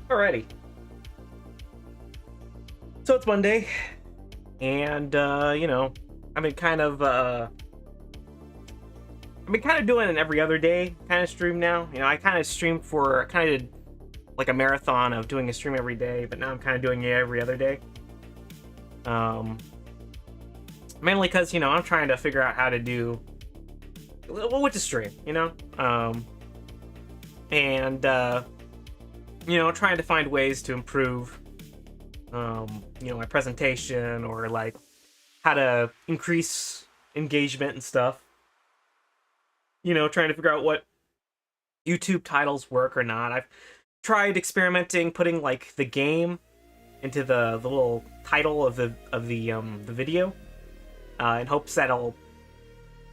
Alrighty. So it's Monday, and I've been kind of doing an every other day kind of stream now. I kind of did like a marathon of doing a stream every day, but now I'm kind of doing it every other day. Mainly because I'm trying to figure out how to do what to stream, and trying to find ways to improve my presentation, or like how to increase engagement and stuff. Trying to figure out what YouTube titles work or not. I've tried experimenting putting like the game into the little title of the video, in hopes that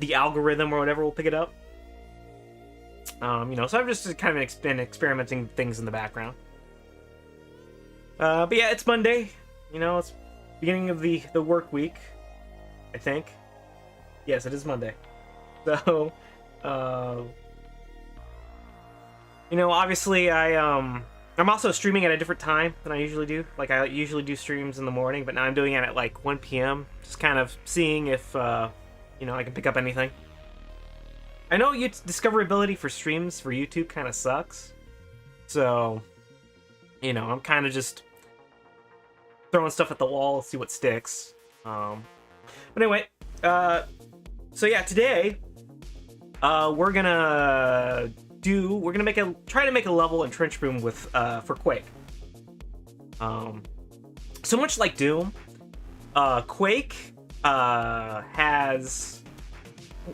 the algorithm or whatever will pick it up. So I've just kind of been experimenting things in the background. But yeah, it's Monday. It's beginning of the work week, I think. Yes, it is Monday. So, obviously I'm also streaming at a different time than I usually do. Like, I usually do streams in the morning, but now I'm doing it at like 1 p.m. Just kind of seeing if, I can pick up anything. I know discoverability for streams for YouTube kind of sucks. So, I'm kind of just throwing stuff at the wall, see what sticks. But anyway, so yeah, today, we're gonna try to make a level in trenchbroom with for Quake. So much like Doom, Quake has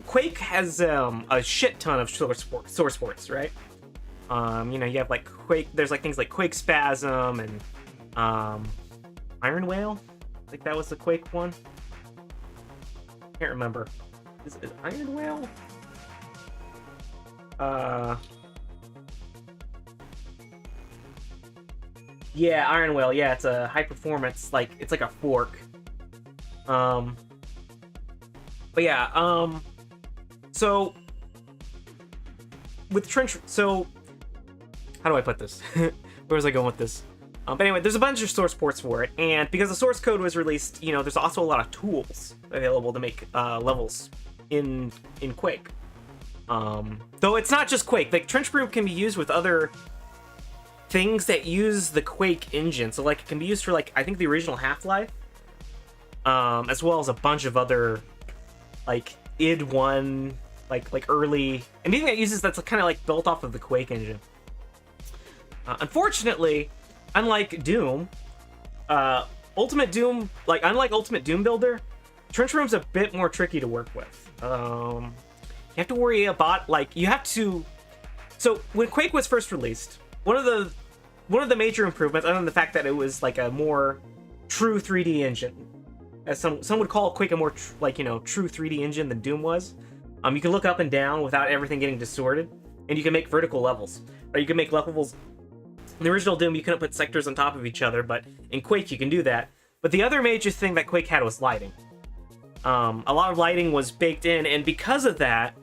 a shit ton of source ports, right? You have like Quake. There's like things like Quake Spasm and Iron Whale. I think that was the Quake one. Can't remember. Is Iron Whale? Yeah, Iron Whale. Yeah, it's a high performance. It's like a fork. But yeah. So with so how do I put this? Where was I going with this? But anyway, there's a bunch of source ports for it, and because the source code was released, there's also a lot of tools available to make levels in Quake. Though it's not just Quake. Like, trenchbroom can be used with other things that use the Quake engine. So like, it can be used for like, I think the original Half-Life, as well as a bunch of other like id 1, like early, anything that uses that's kind of like built off of the Quake engine. Unfortunately, unlike Doom, Ultimate Doom Builder, trenchbroom's a bit more tricky to work with. You have to worry about so when Quake was first released, one of the major improvements, other than the fact that it was like a more true 3D engine, as some would call Quake a more true 3D engine than Doom was. You can look up and down without everything getting distorted, and you can make vertical levels, or you can make levels. In the original Doom, you couldn't put sectors on top of each other, but in Quake you can do that. But the other major thing that Quake had was lighting. A lot of lighting was baked in, and because of that,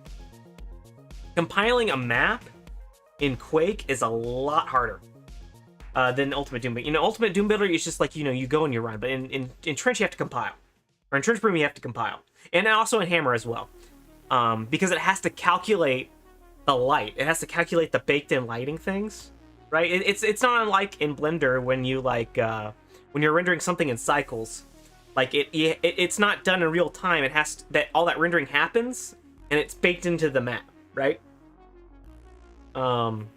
compiling a map in Quake is a lot harder than Ultimate Doom Builder. Ultimate Doom Builder is just like, you go and you run, but in Trench you have to compile. Or in Trenchbroom you have to compile. And also in Hammer as well. Because it has to calculate the light. It has to calculate the baked-in lighting things. Right? It's not unlike in Blender when you when you're rendering something in cycles. Like it's not done in real time. It has that all that rendering happens, and it's baked into the map, right? And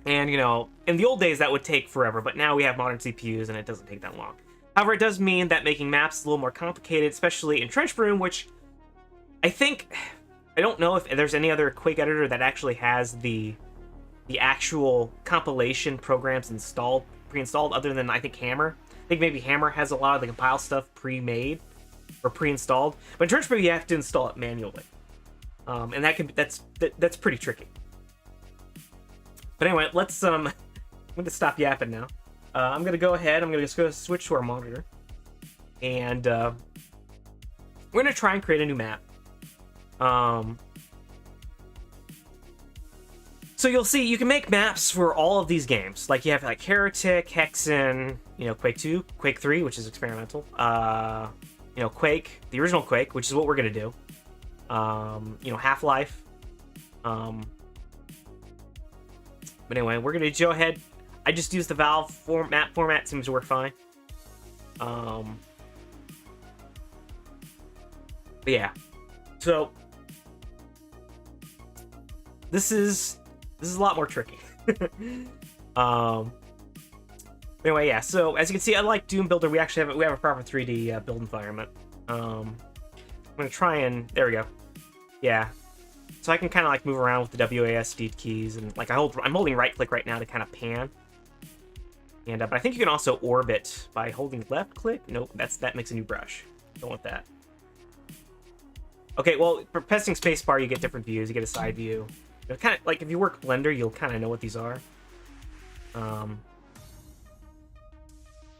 in the old days that would take forever, but now we have modern CPUs and it doesn't take that long. However, it does mean that making maps is a little more complicated, especially in trenchbroom, which I don't know if there's any other Quake editor that actually has the actual compilation programs pre-installed, other than I think Hammer. I think maybe Hammer has a lot of the compile stuff pre-made or pre-installed, but in trenchbroom you have to install it manually, and that's pretty tricky. But anyway, let's I'm gonna stop yapping now. I'm gonna go ahead. I'm gonna just go switch to our monitor, and we're gonna try and create a new map. So you'll see you can make maps for all of these games. Like you have like Heretic, Hexen, you know, Quake 2, Quake 3, which is experimental. You know, Quake, the original Quake, which is what we're gonna do. You know, Half-Life. But anyway, we're gonna go ahead. I just used the Valve map format, seems to work fine. But yeah. So this is a lot more tricky. Anyway, yeah. So as you can see, unlike Doom Builder, we actually have a proper 3D build environment. I'm gonna try and there we go. Yeah. So I can kind of like move around with the WASD keys, and like I'm holding right click right now to kind of pan. And but I think you can also orbit by holding left click. Nope, that makes a new brush. Don't want that. Okay, well, for pressing spacebar, you get different views. You get a side view. You know, kind of like if you work Blender, you'll kind of know what these are. You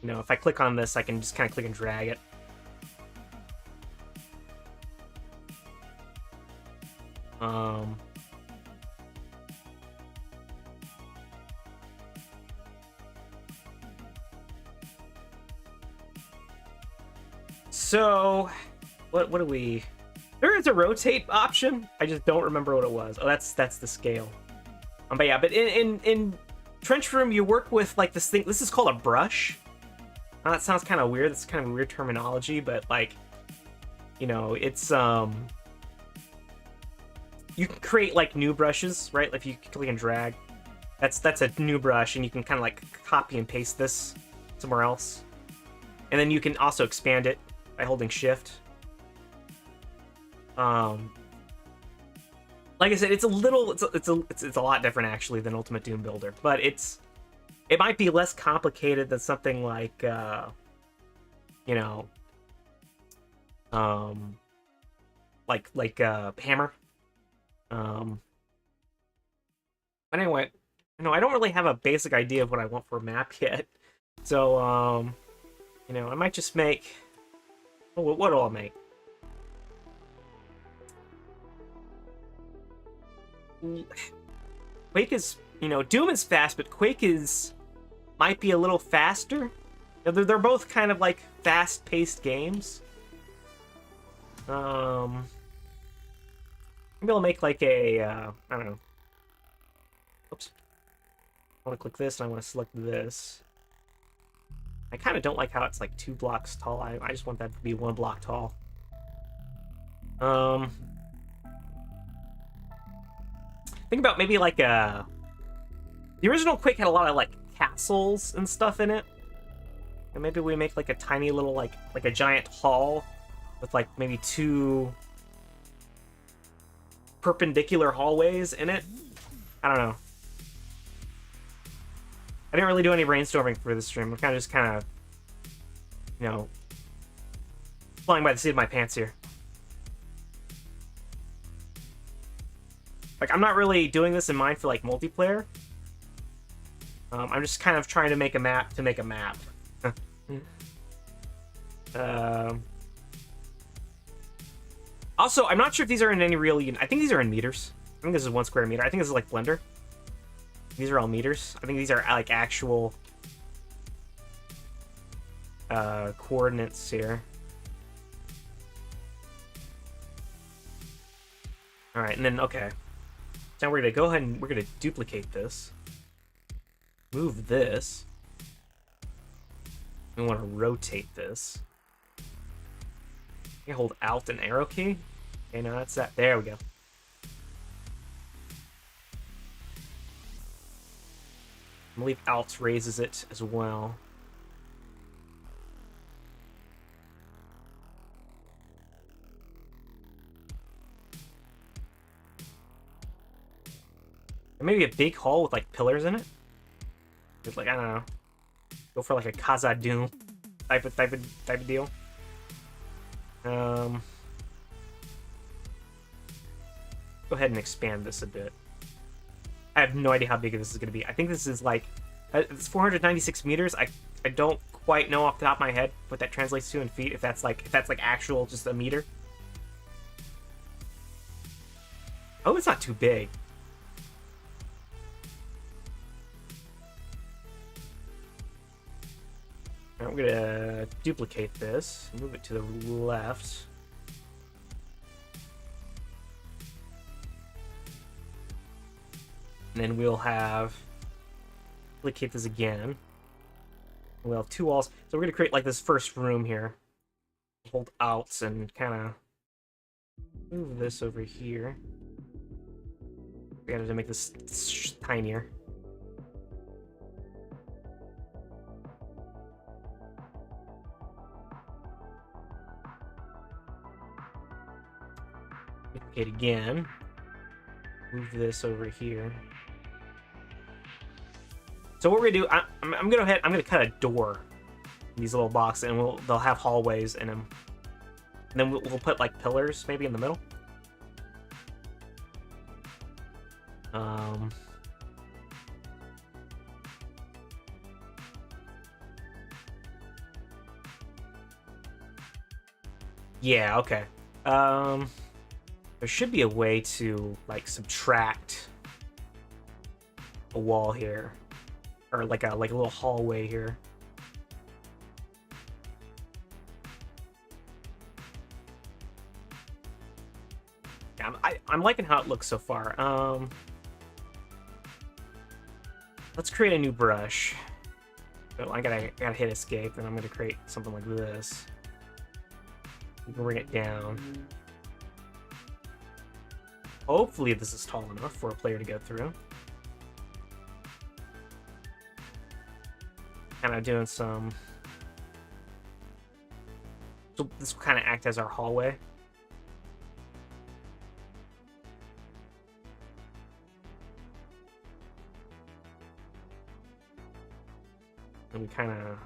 know, if I click on this, I can just kind of click and drag it. So, what do we? There is a rotate option. I just don't remember what it was. Oh, that's the scale. But yeah, but in trenchbroom, you work with like this thing. This is called a brush. That sounds kind of weird. That's kind of weird terminology, but like, you know, it's you can create like new brushes, right? Like if you click and drag, that's a new brush, and you can kind of like copy and paste this somewhere else, and then you can also expand it by holding Shift. Like I said, it's a lot different actually than Ultimate Doom Builder, but it might be less complicated than something like you know, like Hammer. But anyway, you know, I don't really have a basic idea of what I want for a map yet, so you know, I might just make. What do I make? Quake is, you know, Doom is fast, but Quake might be a little faster. They're both kind of like fast-paced games. Maybe I'll make like a, I don't know. Oops. I want to click this, and I want to select this. I kind of don't like how it's like 2 blocks tall. I just want that to be 1 block tall. Think about maybe like the original Quake had a lot of like castles and stuff in it. And maybe we make like a tiny little like a giant hall with like maybe 2 perpendicular hallways in it. I don't know. I didn't really do any brainstorming for this stream. I'm just kind of, you know, flying by the seat of my pants here. Like, I'm not really doing this in mind for, like, multiplayer. I'm just kind of trying to make a map to make a map. Also, I'm not sure if these are in any real unit. I think these are in meters. I think this is 1 square meter. I think this is like Blender. These are all meters. I think these are like actual coordinates here. All right, and then okay. Now we're gonna go ahead and we're gonna duplicate this. Move this. We want to rotate this. You hold Alt and arrow key. Okay, no, that's that. There we go. I believe Alt raises it as well. Or maybe a big hall with like pillars in it. Just like, I don't know. Go for like a Kaza Doom type of deal. Go ahead and expand this a bit. I have no idea how big this is going to be. I think this is like it's 496 meters. I don't quite know off the top of my head what that translates to in feet. If that's like actual just a meter. Oh, it's not too big. I'm gonna duplicate this, move it to the left. And then we'll have duplicate this again. We'll have 2 walls. So we're gonna create like this first room here. Hold Alt and kind of move this over here. We gotta make this tinier. Duplicate again. Move this over here. So what we're gonna do, I'm gonna cut a door in these little boxes, and they'll have hallways in them. And then we'll put like pillars maybe in the middle. Yeah, okay. There should be a way to like subtract a wall here, or like a little hallway here. Yeah, I'm liking how it looks so far. Let's create a new brush. So I gotta hit escape, and I'm gonna create something like this. Bring it down. Hopefully this is tall enough for a player to go through. Kind of doing some... So this will kind of act as our hallway. And we kind of...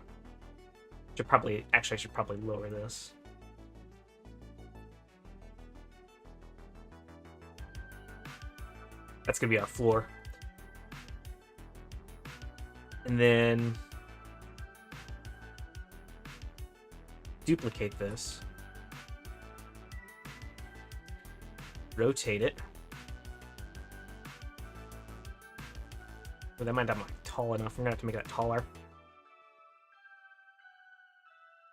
I should probably lower this. That's gonna be our floor. And then duplicate this. Rotate it. Well, that might not be tall enough. I'm gonna have to make that taller.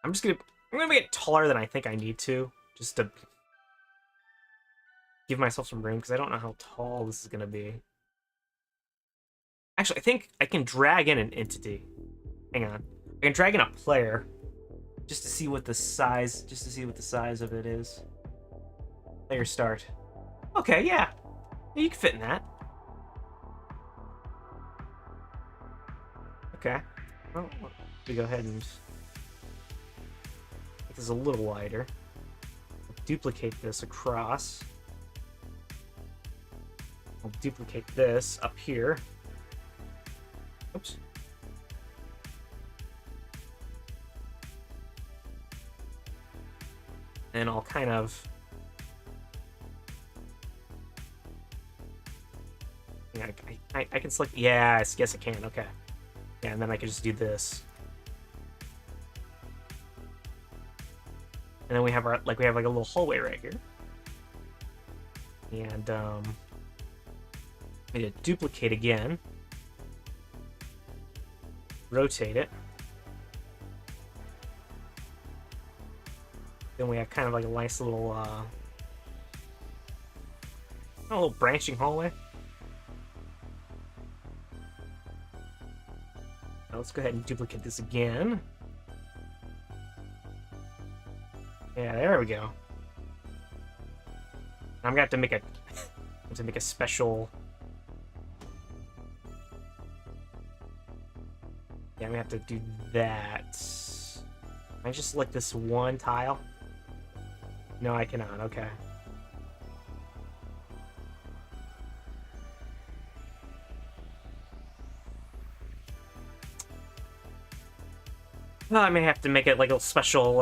I'm gonna make it taller than I think I need to, just to give myself some room, because I don't know how tall this is going to be. Actually, I think I can drag in an entity. Hang on. I can drag in a player just to see what the size of it is. Player start. Okay, yeah. You can fit in that. Okay. Well, we go ahead and make this a little wider. Duplicate this across. I'll duplicate this up here. Oops. And I'll kind of... Yeah, I can select... Yeah, I guess I can. Okay. Yeah, and then I can just do this. And then we have our... we have like a little hallway right here. And, need to duplicate again. Rotate it. Then we have kind of like a nice little, a little branching hallway. Now let's go ahead and duplicate this again. Yeah, there we go. I'm gonna have to make a special. Yeah, I'm gonna have to do that. Can I just select this one tile? No, I cannot. Okay. Well, I may have to make it like a special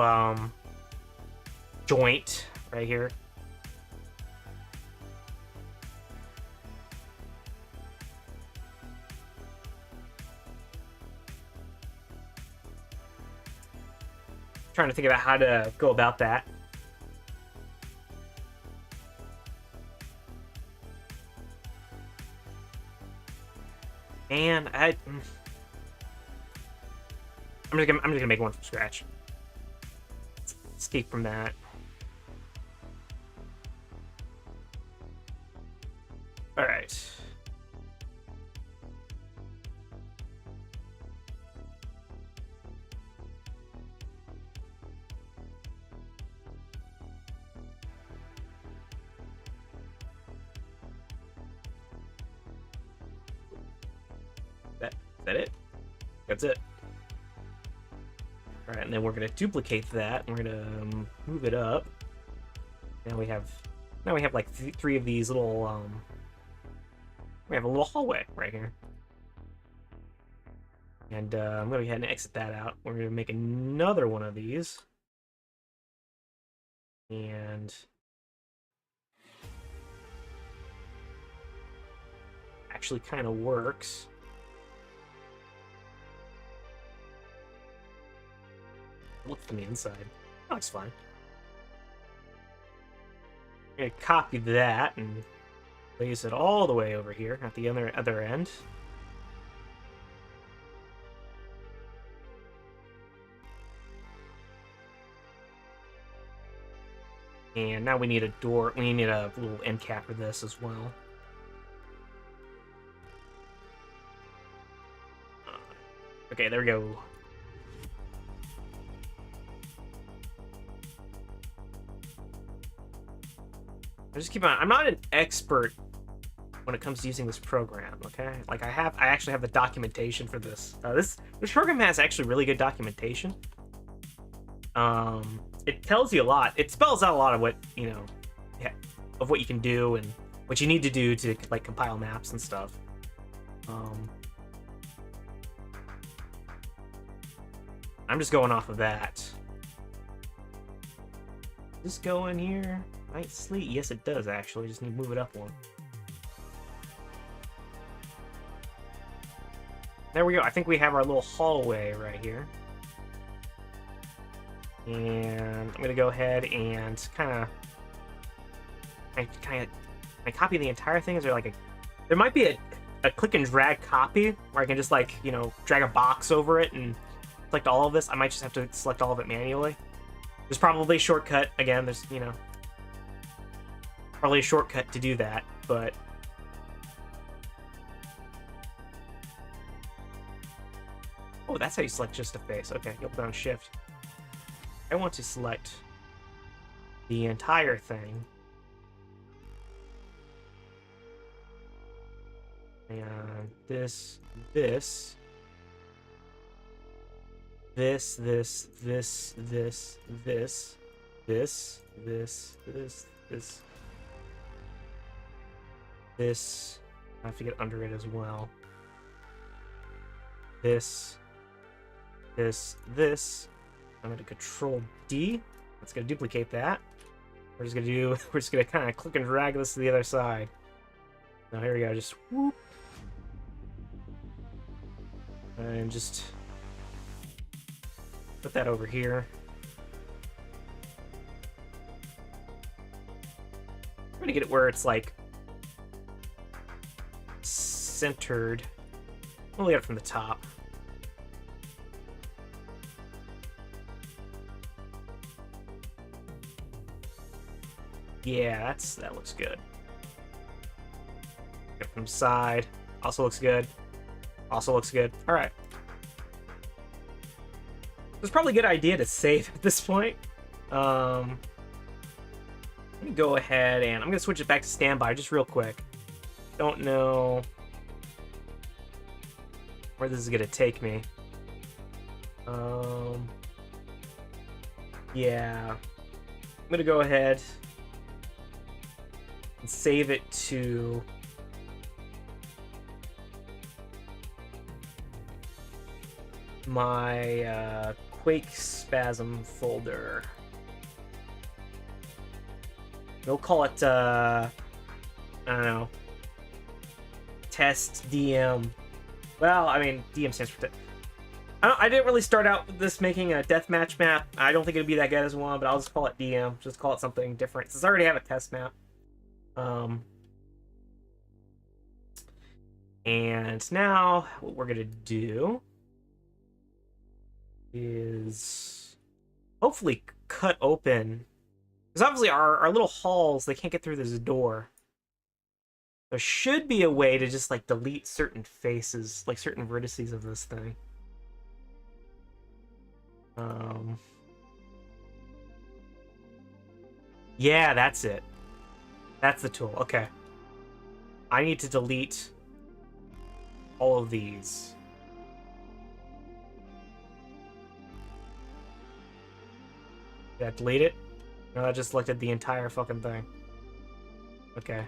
joint right here. Trying to think about how to go about that. And I'm I'm just gonna make one from scratch. Let's escape from that. All right. Is that it? That's it. All right, and then we're gonna duplicate that. And we're gonna move it up. Now we have like three of these little. We have a little hallway right here. And I'm gonna go ahead and exit that out. We're gonna make another one of these. And actually kind of works. Look from the inside. That looks fine. I'm gonna copy that and place it all the way over here at the other end. And now we need a door. We need a little end cap for this as well. Okay, there we go. Just keep on. I'm not an expert when it comes to using this program. Okay, like I actually have the documentation for this. This program has actually really good documentation. It tells you a lot. It spells out a lot of what of what you can do and what you need to do to like compile maps and stuff. I'm just going off of that. Does this go in here nicely? Yes, it does actually. Just need to move it up one. There we go. I think we have our little hallway right here. And I'm gonna go ahead and kind of copy the entire thing. Is there like there might be a click and drag copy where I can just like drag a box over it and select all of this. I might just have to select all of it manually. There's probably a shortcut. Again, there's probably a shortcut to do that, but oh, that's how you select just a face. Okay, you hold down Shift. I want to select the entire thing. And this, this, this, this, this, this, this, this, this, this, this, this. I have to get under it as well. This, this, this. I'm going to Control D. That's going to duplicate that. We're just going to kind of click and drag this to the other side. Now here we go. Just whoop. And just put that over here. I'm going to get it where it's like centered. We'll get it from the top. Yeah, that looks good. Get from the side. Also looks good. Also looks good. All right. It's probably a good idea to save at this point. Let me go ahead and I'm gonna switch it back to standby just real quick. Don't know where this is gonna take me. Yeah. I'm gonna go ahead and save it to my Quake spasm folder. We'll call it I don't know, test DM. Well, I mean, DM stands for I didn't really start out with this making a deathmatch map. I don't think it'd be that good as one, but I'll just call it DM. Just call it something different since I already have a test map. And now what we're gonna do is hopefully cut open. Because obviously our little halls, they can't get through this door. There should be a way to just, like, delete certain faces, like certain vertices of this thing. Yeah, that's it. That's the tool. Okay. I need to delete all of these. Yeah, delete it? No, I just looked at the entire fucking thing. Okay.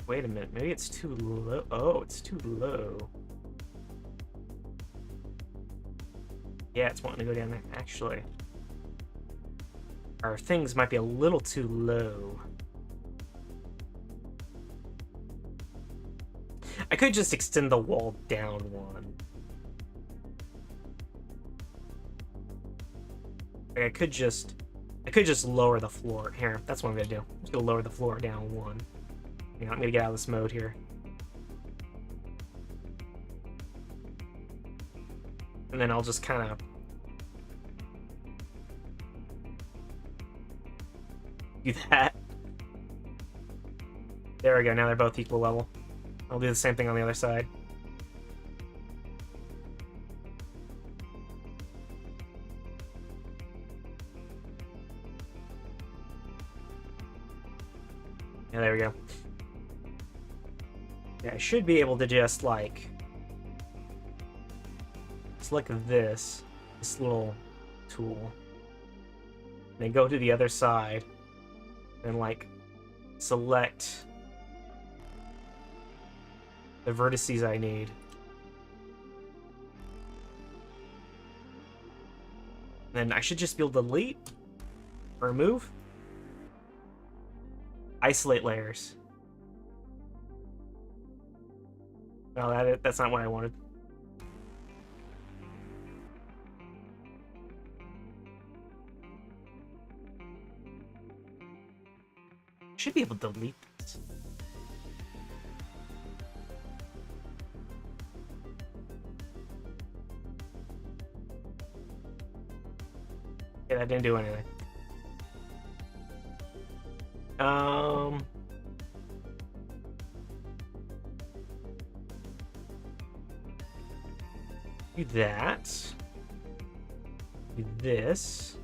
Wait a minute, maybe it's too low. Oh, it's too low. Yeah, it's wanting to go down there. Actually, our things might be a little too low. I could just extend the wall down one. Like, I could just lower the floor. Here, that's what I'm gonna do. I'm just gonna lower the floor down one. Hang on, I'm gonna get out of this mode here. And then I'll just kind of do that. There we go, now they're both equal level. I'll do the same thing on the other side. Yeah, there we go. Yeah, I should be able to just, like, select this little tool, and then go to the other side, and, like, select the vertices I need. Then I should just be able to delete, or remove, isolate layers. No, that's not what I wanted. Should be able to delete this. Yeah, that didn't do anything. Do that. Do this.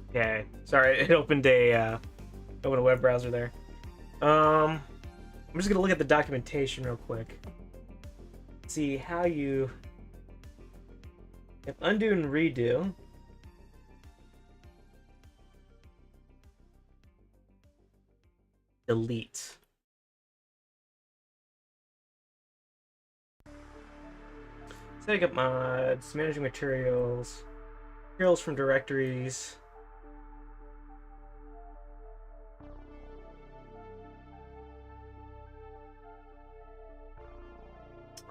Okay, sorry, it opened a web browser there. I'm just gonna look at the documentation real quick. See how you undo and redo. Delete. Setting up mods, managing materials, materials from directories.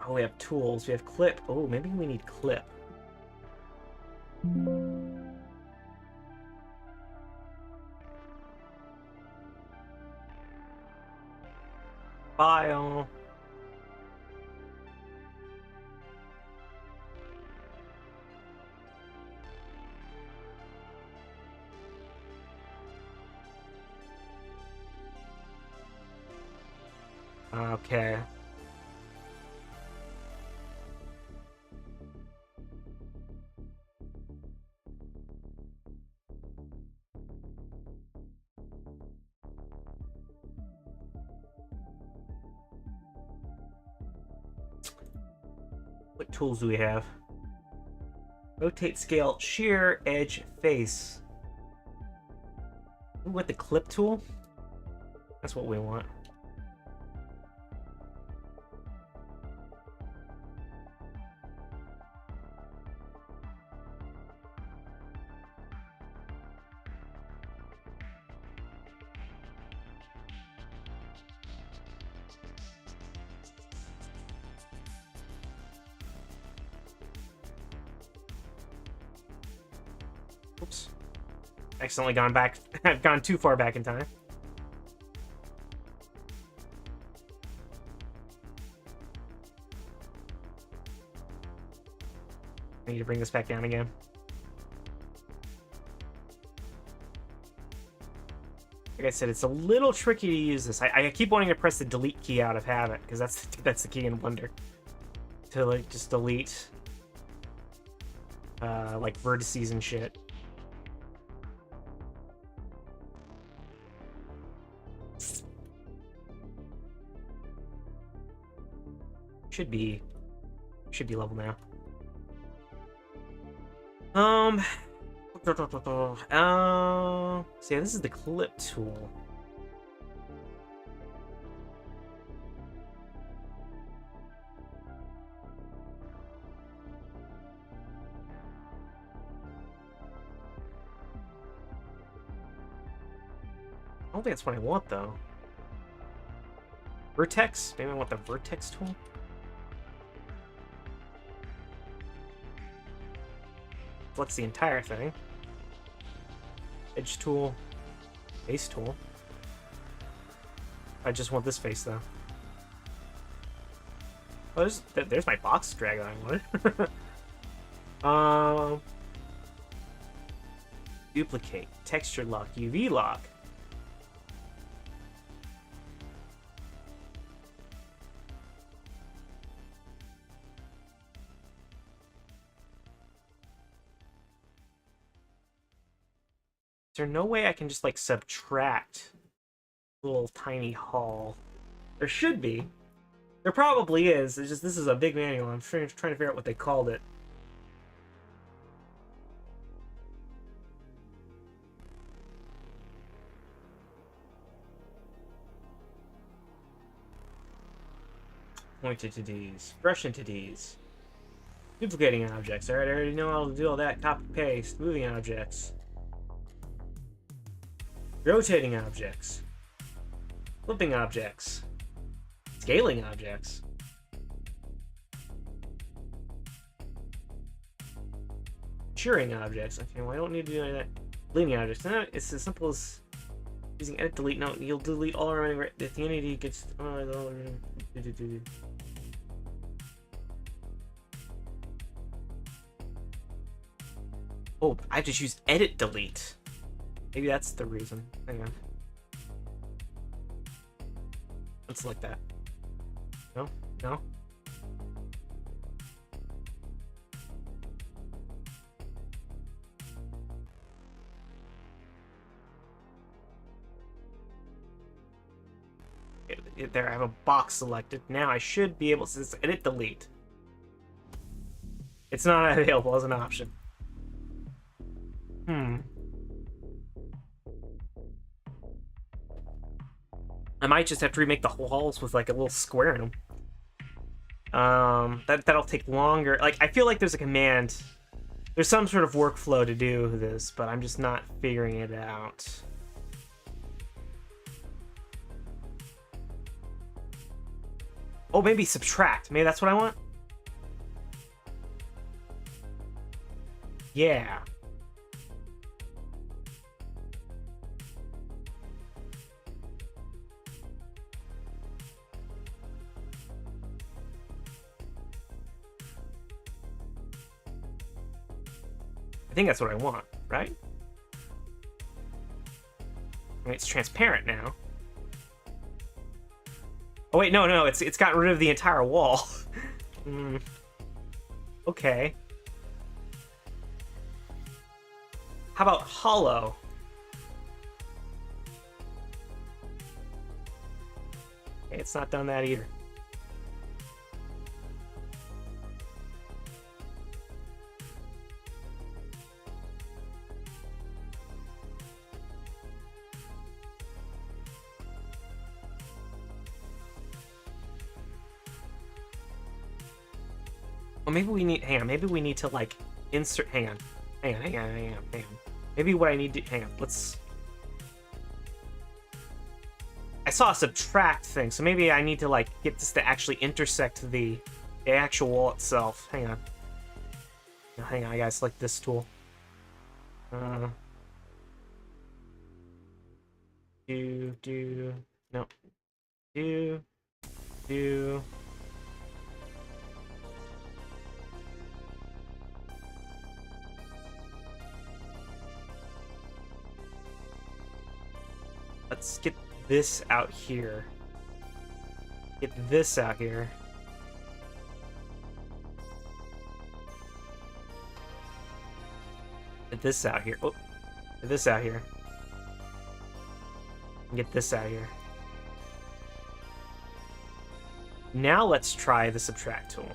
Oh, we have tools. We have clip. Oh, maybe we need clip. File. Okay. What tools do we have? Rotate, scale, shear, edge, face. Ooh, with the clip tool? That's what we want. Oops. Accidentally gone back. I've gone too far back in time. I need to bring this back down again. Like I said, it's a little tricky to use this. I keep wanting to press the delete key out of habit, because that's the key in Blender. To like just delete like vertices and shit. Should be level now. So yeah, this is the clip tool. I don't think that's what I want, though. Vertex? Maybe I want the vertex tool? Select the entire thing. Edge tool. Face tool. I just want this face, though. Oh, there's my box drag that I wanted. Duplicate. Texture lock. UV lock. Is there no way I can just, like, subtract a little tiny hull? There should be. There probably is. It's just, this is a big manual. I'm trying to figure out what they called it. Point entities. Brush entities. Duplicating objects. Alright, I already know how to do all that. Copy, paste. Moving objects. Rotating objects. Flipping objects. Scaling objects. Shearing objects. Okay, well, I don't need to do any of that. Deleting objects. It's as simple as using edit delete. No, you'll delete all remaining. If the entity gets. Oh, I just use edit delete. Maybe that's the reason. Hang on. Let's select that. No? No? There, I have a box selected. Now I should be able to edit delete. It's not available as an option. I might just have to remake the walls with like a little square in them. That'll take longer. Like, I feel like there's a command. There's some sort of workflow to do this, but I'm just not figuring it out. Oh, maybe subtract. Maybe that's what I want? Yeah. I think that's what I want, right? I mean, it's transparent now. Oh wait, no, it's gotten rid of the entire wall. Okay. How about hollow? Okay, it's not done that either. Well, maybe we need, hang on, maybe we need to like insert, hang on. Maybe what I need to, hang on, let's, I saw a subtract thing, so maybe I need to like get this to actually intersect the actual wall itself. Hang on. No, hang on, I gotta select this tool. No. Let's get this out here. Get this out here. Get this out here. Oh, get this out here. And get this out here. Now let's try the subtract tool.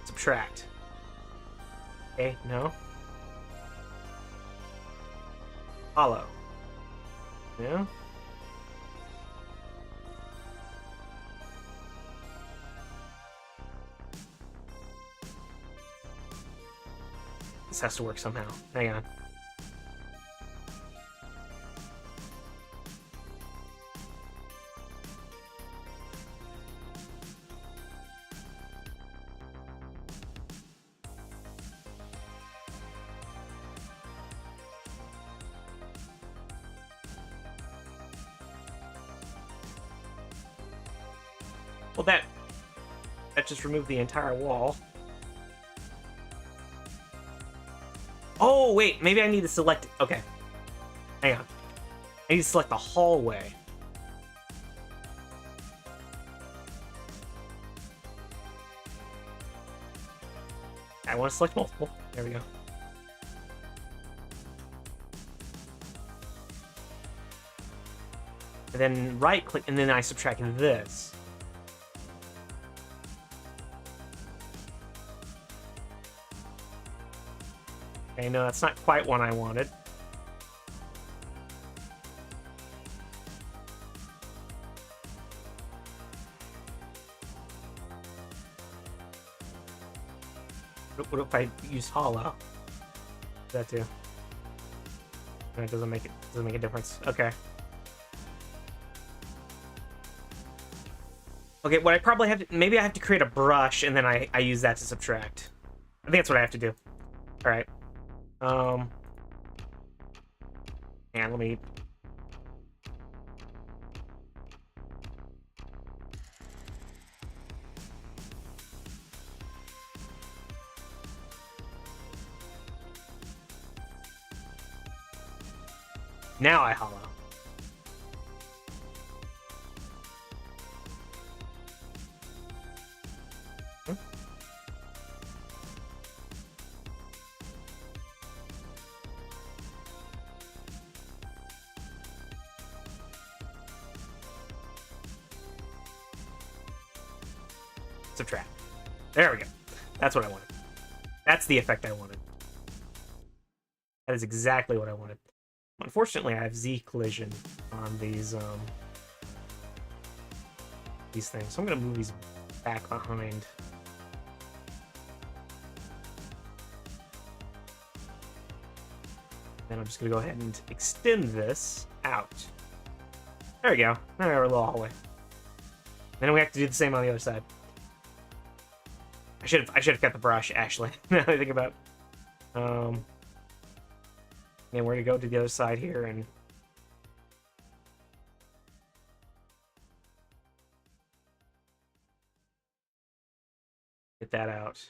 Subtract. Okay, no. Hollow. No. This has to work somehow. Hang on. Well, that just removed the entire wall. Oh, wait, maybe I need to select... Okay. Hang on. I need to select the hallway. I want to select multiple. There we go. And then right-click, and then I subtract this. Okay, no, that's not quite what I wanted. What if I use hollow? That too. No, it doesn't make a difference. Okay. Okay, what I probably have to, maybe I have to create a brush and then I use that to subtract. I think that's what I have to do. All right. And let me... Now I hollow. Subtract. There we go. That's what I wanted. That's the effect I wanted. That is exactly what I wanted. Unfortunately, I have Z collision on these things, so I'm gonna move these back behind. Then I'm just gonna go ahead and extend this out. There we go. Now we're a little hallway. Then we have to do the same on the other side. I should have kept the brush, actually. Now that I think about it. And we're gonna go to the other side here and get that out.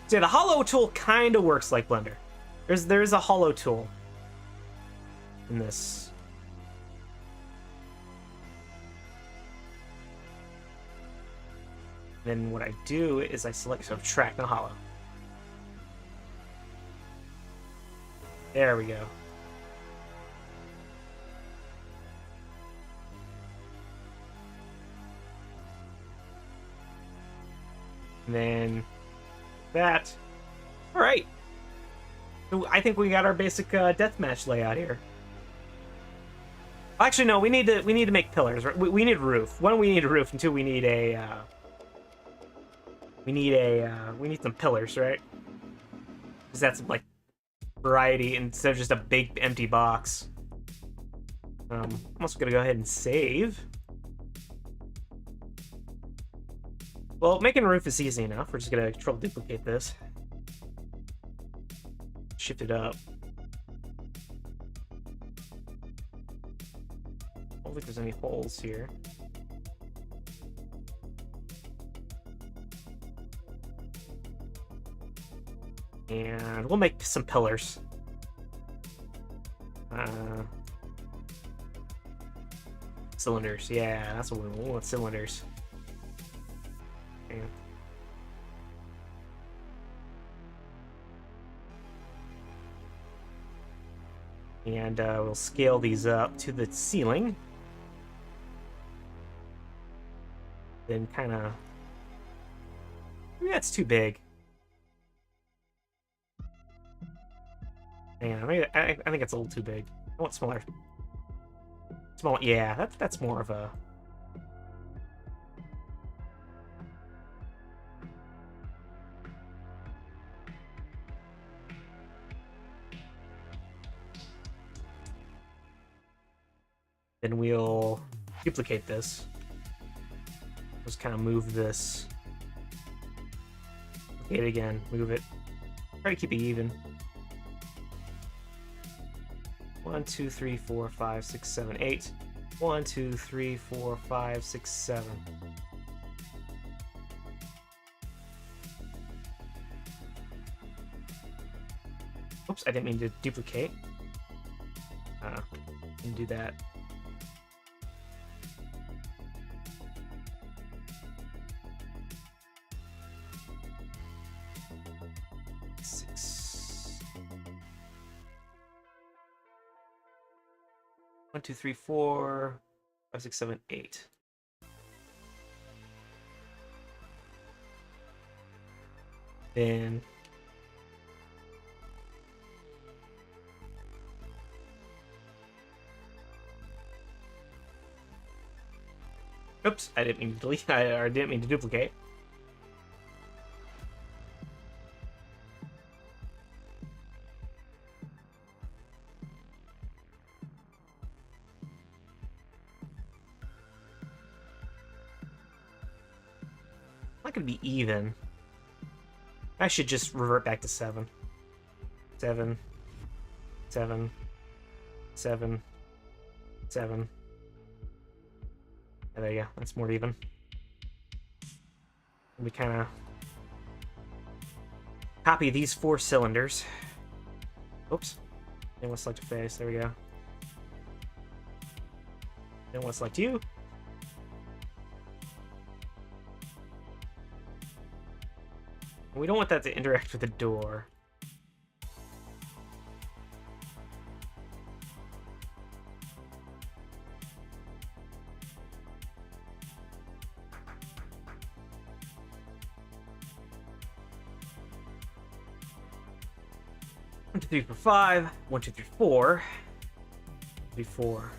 So yeah, the hollow tool kind of works like Blender. There's a hollow tool in this. Then what I do is I select subtract and hollow. There we go. And then that. All right. So I think we got our basic deathmatch layout here. Actually, no. We need to make pillars. Right? We need a roof. One, we need a roof, and two, we need a we need some pillars, right? Because that's like variety instead of just a big empty box. I'm also gonna go ahead and save. Well, making a roof is easy enough. We're just gonna control duplicate this. Shift it up. I don't think there's any holes here. And we'll make some pillars. Cylinders, yeah, that's what we want, cylinders. Okay. And we'll scale these up to the ceiling. Then kind of... Maybe that's too big. Yeah, I think it's a little too big. I want smaller. Small, yeah, that's more of a... Then we'll duplicate this. Just kind of move this. Duplicate it again, move it. Try to keep it even. 1, 2, 3, 4, 5, 6, 7, 8. 1, 2, 3, 4, 5, 6, 7. Oops, I didn't mean to duplicate. Didn't do that. One, two, three, 4, 5, 6, 7, 8. Then oops, I didn't mean to delete. I didn't mean to duplicate. Not gonna be even. I should just revert back to 7. 7. 7. 7. 7. Oh, there you go. That's more even. We kind of copy these 4 cylinders. Oops. Then we'll select a face. There we go. Then we'll select you. We don't want that to interact with the door. One, two, 3, 4, 5. 1, 2, 3, 4. 3, 4.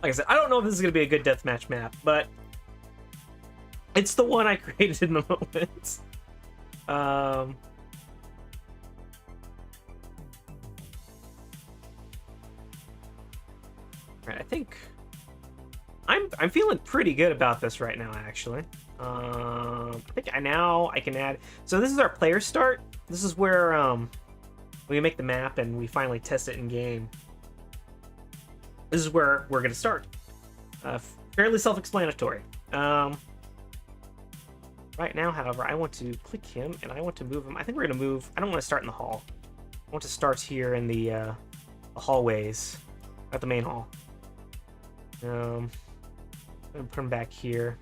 Like I said, I don't know if this is going to be a good deathmatch map, but it's the one I created in the moment. Right, I think I'm feeling pretty good about this right now, actually. I think I can add. So this is our player start. This is where we make the map and we finally test it in game. This is where we're going to start. Fairly self-explanatory. Right now, however, I want to click him and I want to move him. I think we're going to move. I don't want to start in the hall. I want to start here in the hallways, at the main hall. I'm going to put him back here.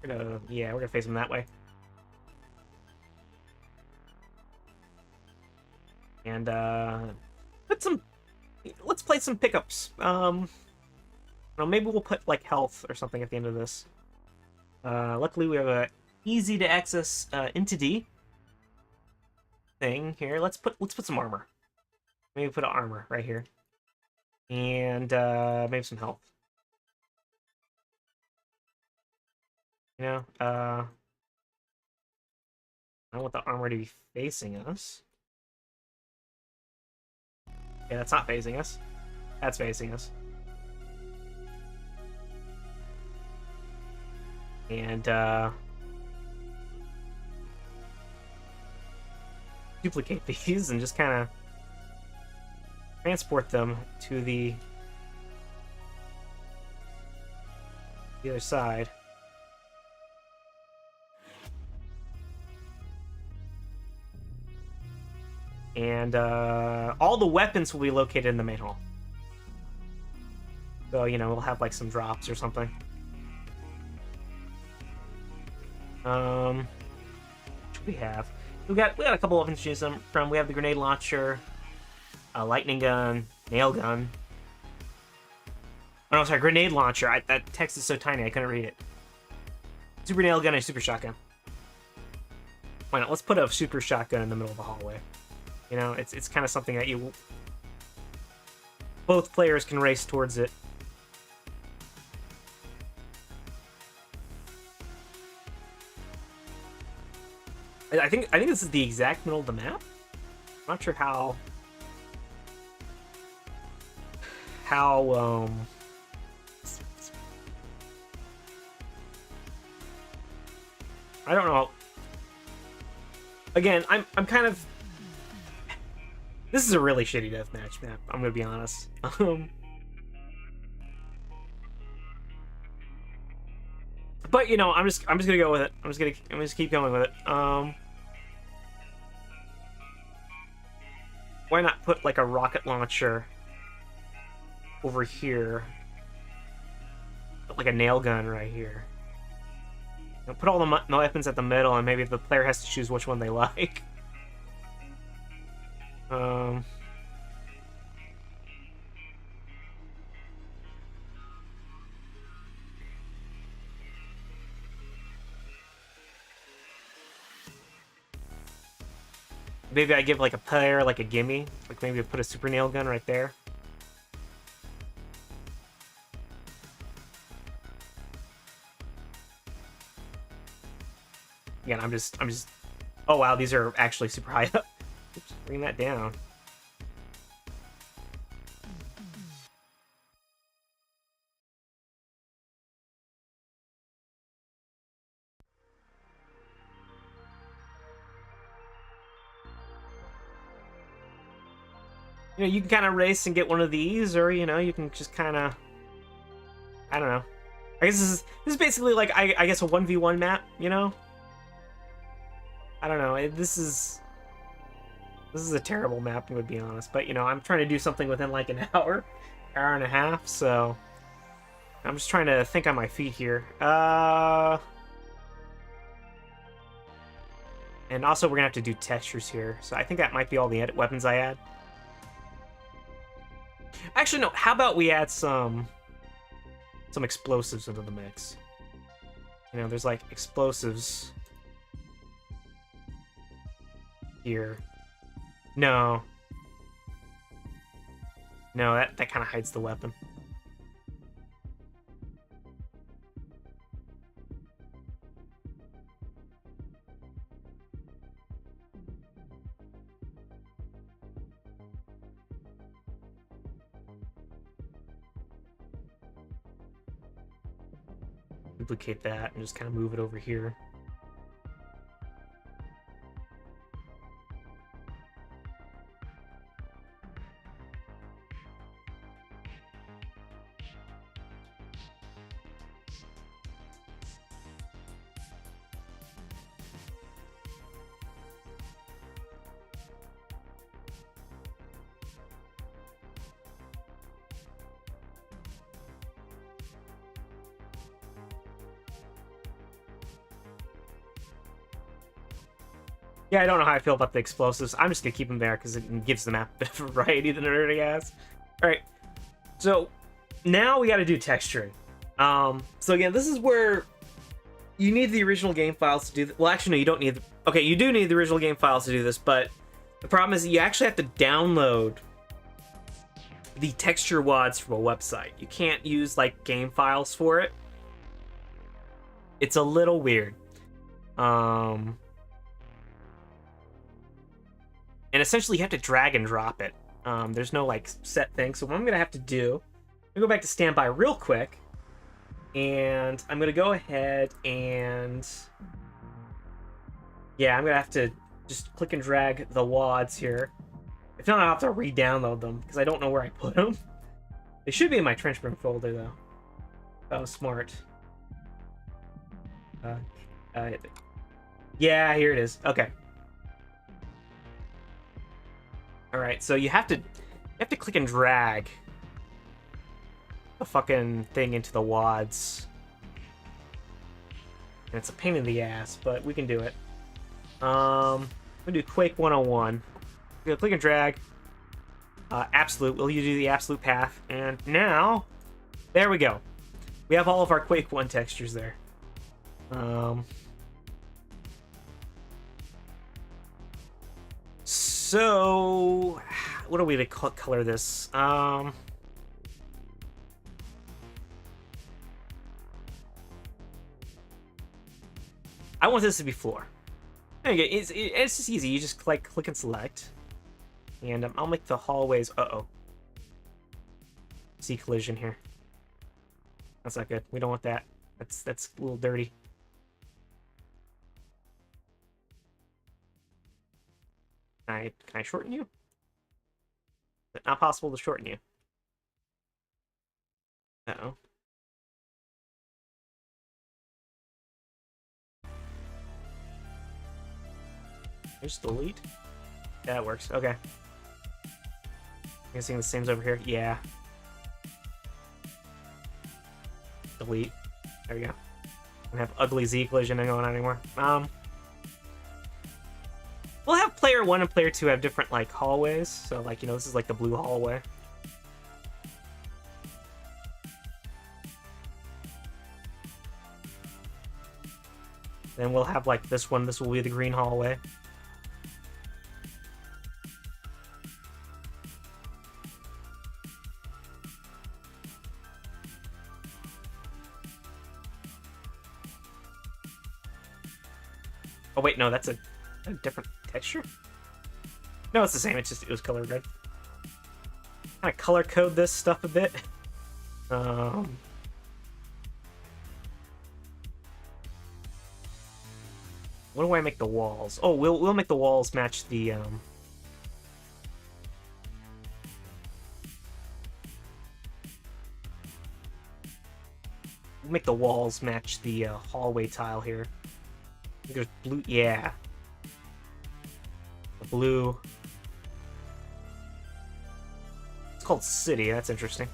We're gonna face him that way. And let's play some pickups. Maybe we'll put like health or something at the end of this. Luckily, we have a easy to access entity thing here. Let's put some armor. Maybe put an armor right here, and maybe some health. You know, I don't want the armor to be facing us. Yeah, that's not facing us. That's facing us. And duplicate these and just kind of transport them to the other side. And all the weapons will be located in the main hall. So, you know, we'll have like some drops or something. What do we have? We got a couple of weapons to choose from. We have the grenade launcher, a lightning gun, nail gun. Oh no, sorry, grenade launcher. That text is so tiny I couldn't read it. Super nail gun and super shotgun. Why not? Let's put a super shotgun in the middle of the hallway. You know, it's kind of something that both players can race towards it. I think this is the exact middle of the map. I'm not sure how I don't know. Again, I'm kind of. This is a really shitty deathmatch map. I'm gonna be honest. But you know, I'm just gonna go with it. I'm just keep going with it. Why not put like a rocket launcher over here? Put like a nail gun right here. You know, put all the weapons at the middle, and maybe the player has to choose which one they like. Maybe I give like a player like a gimme, like maybe I put a super nail gun right there. Again, I'm just. Oh wow, these are actually super high up. Oops, bring that down. You know, you can kind of race and get one of these, or you know, you can just kind of. I don't know. I guess this is basically like I guess a 1v1 map. You know. I don't know. This is a terrible map, to be honest. But you know, I'm trying to do something within like an hour and a half. So I'm just trying to think on my feet here. And also we're gonna have to do textures here. So I think that might be all the edit weapons I add. Actually, no. How about we add some explosives into the mix? You know, there's like explosives here. No, that kind of hides the weapon. Duplicate that and just kind of move it over here. Yeah, I don't know how I feel about the explosives. I'm just gonna keep them there because it gives the map a bit of variety than it already has. Alright, so now we gotta do texturing. So again, this is where You need the original game files to do well, actually, no, you don't need okay, you do need the original game files to do this, but the problem is that you actually have to download the texture WADs from a website. You can't use, like, game files for it. It's a little weird. And essentially you have to drag and drop it. There's no, like, set thing. So what I'm gonna have to do, I'm gonna go back to standby real quick, and I'm gonna go ahead and yeah, I'm gonna have to just click and drag the WADs here. If not, I'll have to re-download them because I don't know where I put them. They should be in my trenchbroom folder though. That was smart. Yeah, here it is. Okay. All right, so you have to click and drag the fucking thing into the WADs. And it's a pain in the ass, but we can do it. I'm gonna do Quake 101. I'm gonna click and drag. Absolute. Will you do the absolute path? And now, there we go. We have all of our Quake 1 textures there. So, what are we to color this? I want this to be floor. There you go. It's just easy. You just click and select, and I'll make the hallways. See collision here. That's not good. We don't want that. That's a little dirty. Can I shorten you? Is it not possible to shorten you? Uh-oh. Just delete? That works. Okay. I'm guessing the same's over here. Yeah. Delete. There we go. Don't have ugly Z collision going on anymore. We'll have player 1 and player 2 have different, like, hallways. So, like, you know, this is like the blue hallway. Then we'll have, like, this one. This will be the green hallway. Oh, wait, no, that's a different texture? No, it's the same. It's just, it was colored red. Kind of color code this stuff a bit. What do I make the walls? Oh, we'll make the walls match the we'll make the walls match the hallway tile here. I think there's blue. Yeah. The blue. It's called City. That's interesting.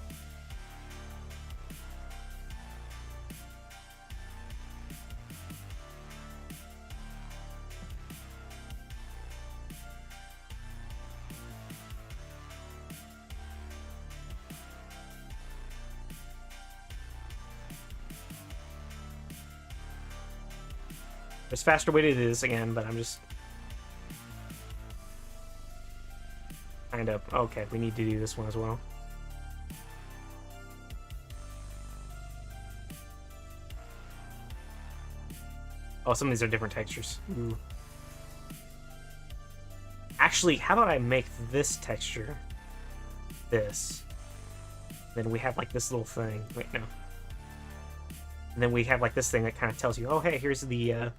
There's a faster way to do this again, but I'm just kind of okay. We need to do this one as well. Oh, some of these are different textures. Ooh. Actually, how about I make this texture this? Then we have like this little thing. Wait, no. And then we have like this thing that kind of tells you, oh, hey, here's the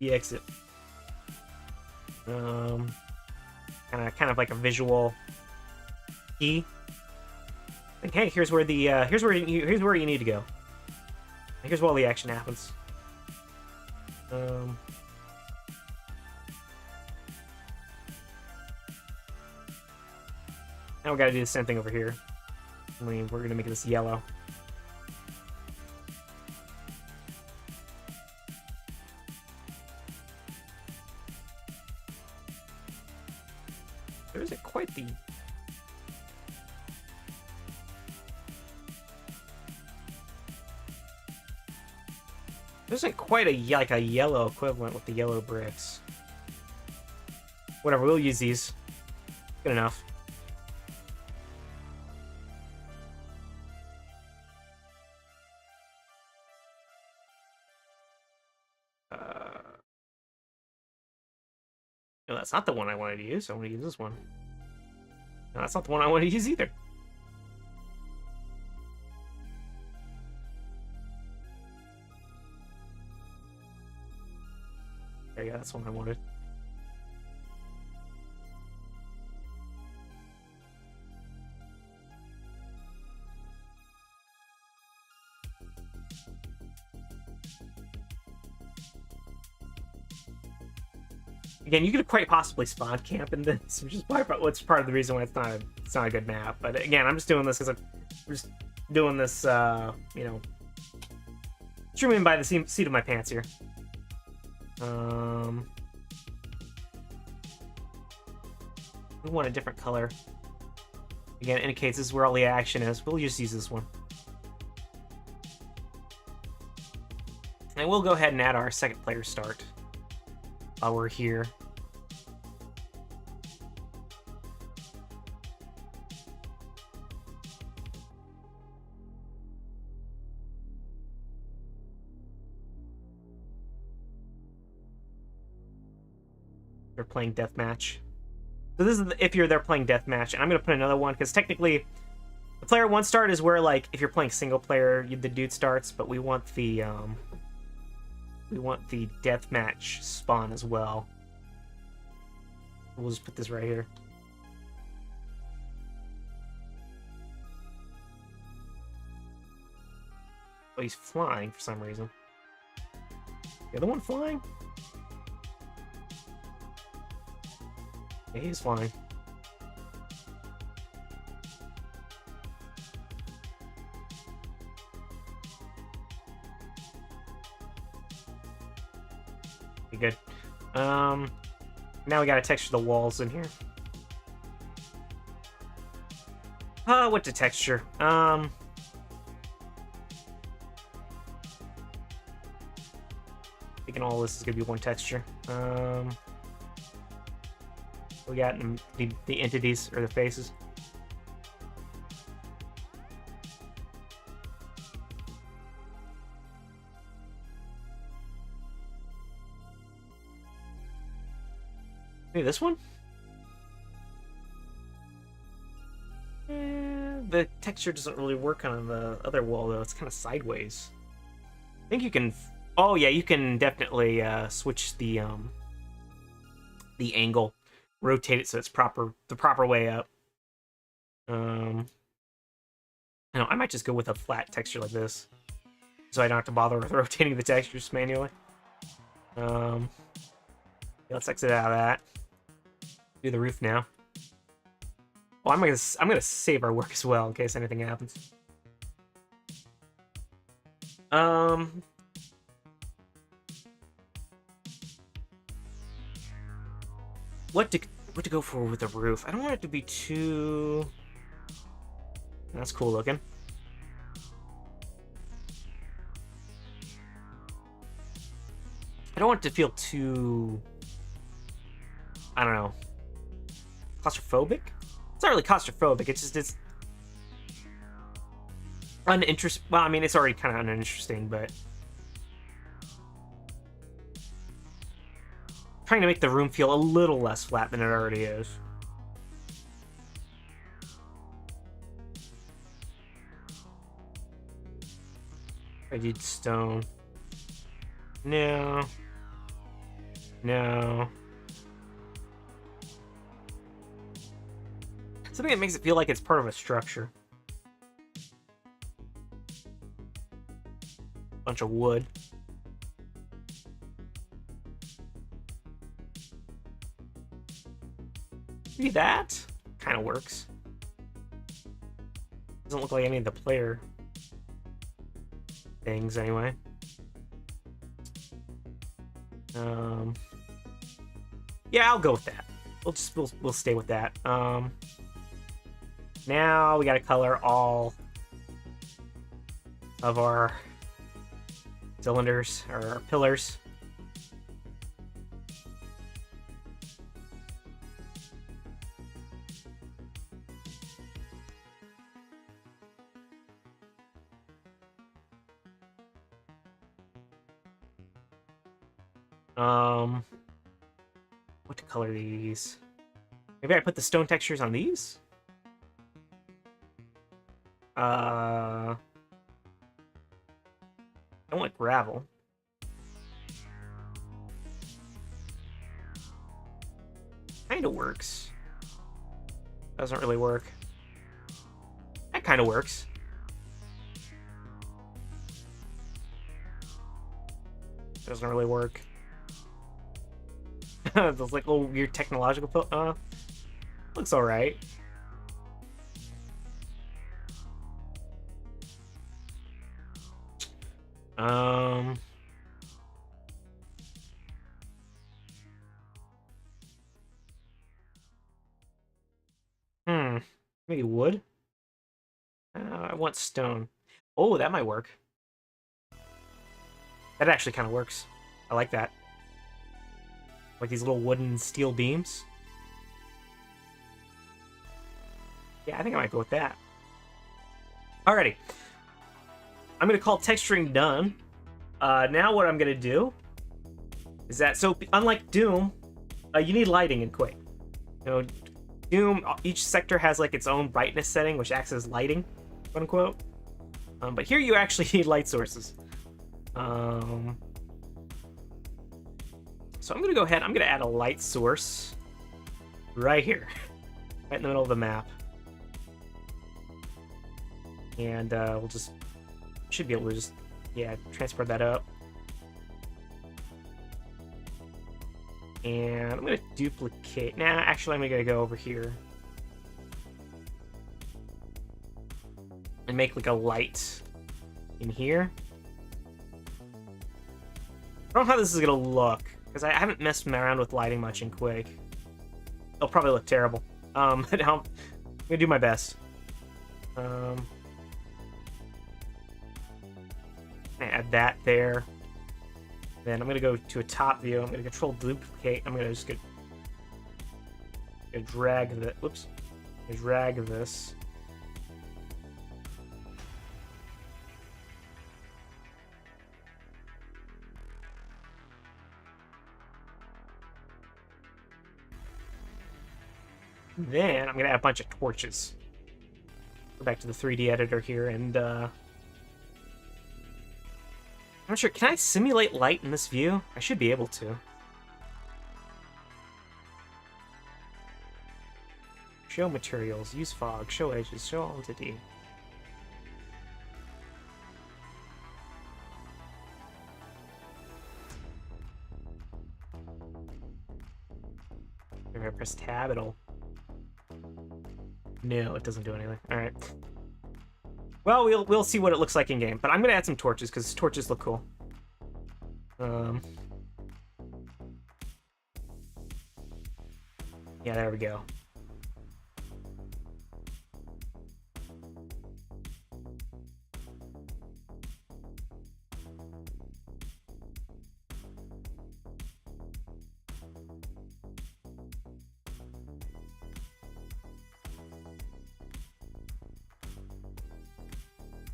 exit. Kind of like a visual key. Like, hey, here's where the here's where you need to go. Here's where all the action happens. Now we gotta do the same thing over here. I mean, we're gonna make this yellow. There isn't quite the... There isn't quite like a yellow equivalent with the yellow bricks. Whatever, we'll use these. Good enough. No, that's not the one I wanted to use. I want to use this one. No, that's not the one I want to use either. There you go, that's the one I wanted. Again, you could quite possibly spawn camp in this, which is what's part of the reason why it's not a good map. But again, I'm just doing this because I'm just doing this, you know, streaming by the seat of my pants here. We want a different color. Again, it indicates this is where all the action is. We'll just use this one. And we'll go ahead and add our second player start while we're here. They're playing deathmatch. So this is if you're there playing deathmatch, and I'm gonna put another one because technically, the player one start is where like if you're playing single player, the dude starts, but we want the deathmatch spawn as well. We'll just put this right here. Oh, he's flying for some reason. The other one flying? Yeah, he's flying. Okay, good. Now we gotta texture the walls in here. What to texture? Thinking all this is gonna be one texture. We got the entities or the faces. Maybe this one? The texture doesn't really work on the other wall though. It's kind of sideways. I think you can. Oh yeah, you can definitely switch the angle, rotate it so it's the proper way up. I know I might just go with a flat texture like this, so I don't have to bother with rotating the textures manually. Let's exit out of that. Do the roof now. Well, I'm gonna save our work as well in case anything happens. What to go for with the roof? I don't want it to be too. That's cool looking. I don't want it to feel too. I don't know. Claustrophobic? It's not really claustrophobic. It's uninteresting. Well, I mean, it's already kind of uninteresting, but trying to make the room feel a little less flat than it already is. I did stone. No. No. Something that makes it feel like it's part of a structure. Bunch of wood. Maybe that kind of works. Doesn't look like any of the player things anyway. Yeah, I'll go with that. We'll stay with that. Now we gotta color all of our cylinders or pillars. What to color these? Maybe I put the stone textures on these? I don't want gravel. Kinda works. Doesn't really work. That kinda works. Doesn't really work. Those like little weird technological looks alright. Maybe wood? I want stone. Oh, that might work. That actually kind of works. I like that. Like these little wooden steel beams. Yeah, I think I might go with that. Alrighty. I'm going to call texturing done. Now what I'm going to do is that, so unlike Doom, you need lighting in Quake. You know, Doom, each sector has like its own brightness setting, which acts as lighting, quote unquote. But here you actually need light sources. So I'm going to go ahead, I'm going to add a light source right here, right in the middle of the map. And we'll just, should be able to just, yeah, transport that up. And I'm going to duplicate. Nah, actually, I'm going to go over here. And make like a light in here. I don't know how this is going to look, because I haven't messed around with lighting much in Quake. It'll probably look terrible. But I'm going to do my best. Add that there. Then I'm going to go to a top view. I'm going to control duplicate. I'm going to just drag the, whoops, drag this. Then I'm going to add a bunch of torches. Go back to the 3D editor here, and I'm not sure, can I simulate light in this view? I should be able to. Show materials, use fog, show edges, show entity. If I press tab, it'll... No, it doesn't do anything. Alright. Well, we'll see what it looks like in game, but I'm gonna add some torches because torches look cool. Yeah, there we go.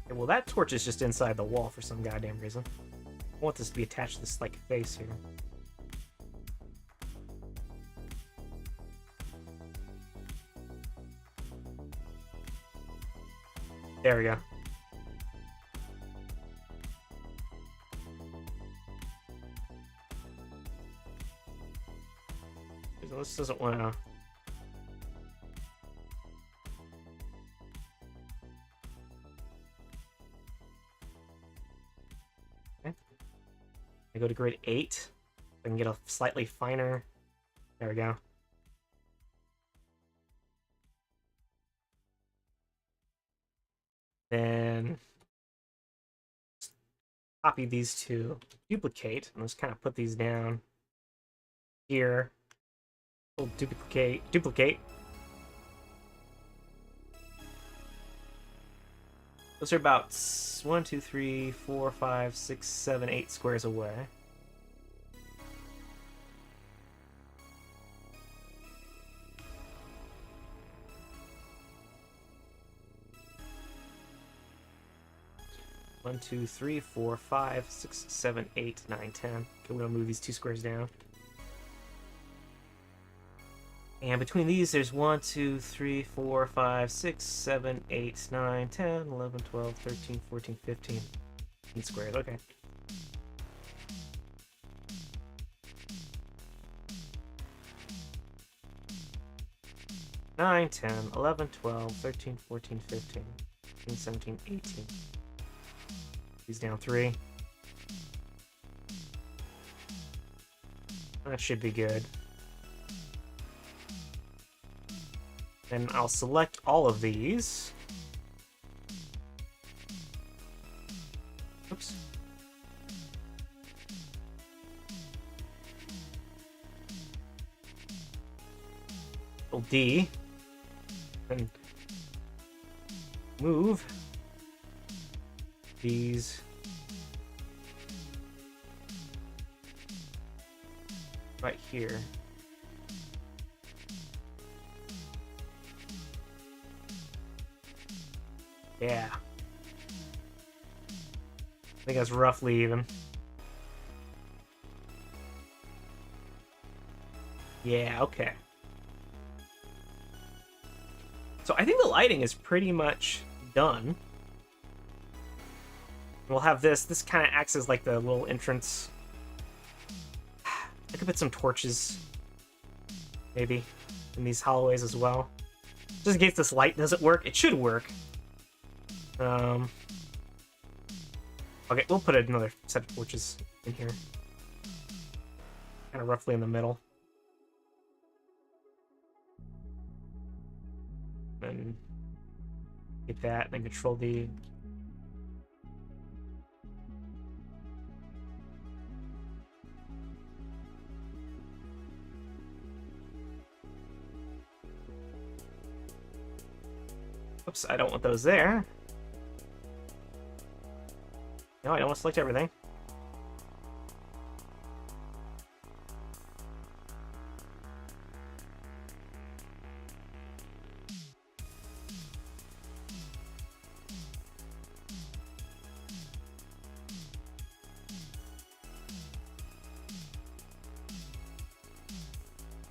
Well, that torch is just inside the wall for some goddamn reason. I want this to be attached to this, like, face here. There we go. This doesn't want to... I go to grid 8. I can get a slightly finer. There we go. Then copy these two, duplicate, and just kind of put these down here. We'll duplicate. Those are about 1, 2, 3, 4, 5, 6, 7, 8 squares away. One, 2, 3, 4, 5, 6, 7, 8, 9, 10. Okay, we're gonna move these 2 squares down. And between these, there's 1, 2, 3, 4, 5, 6, 7, 8, 9, 10, 11, 12, 13, 14, 15. 15 squares, okay. Nine, 10, 11, 12, 13, 14, 15, 16, 17, 18. He's down 3. That should be good. Then I'll select all of these. Oops. D. And move these right here. Yeah. I think that's roughly even. Yeah, okay. So I think the lighting is pretty much done. We'll have this. This kind of acts as like the little entrance. I could put some torches, maybe, in these hallways as well. Just in case this light doesn't work. It should work. Okay, we'll put another set of torches in here. Kind of roughly in the middle. And get that, and then control D. Oops, I don't want those there. No, I don't want to select everything.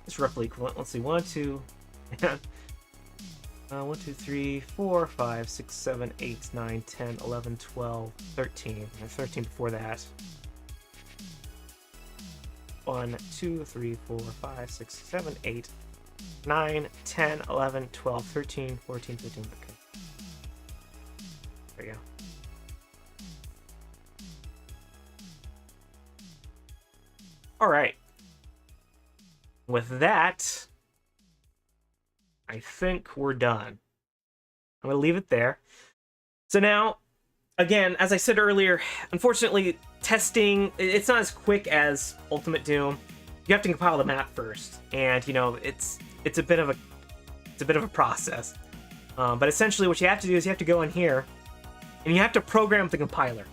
It's roughly equivalent. Let's see, 1, 2, 1, 2, 3, 4, 5, 6, 7, 8, 9, 10, 11, 12, 13. There's 13 before that. 1, 2, 3, 4, 5, 6, 7, 8, 9, 10, 11, 12, 13, 14, 15. Okay. There you go. All right. With that, I think we're done. I'm going to leave it there. So now, again, as I said earlier, unfortunately, testing, it's not as quick as Ultimate Doom. You have to compile the map first, and you know, it's a bit of a process. But essentially, what you have to do is you have to go in here, and you have to program the compiler,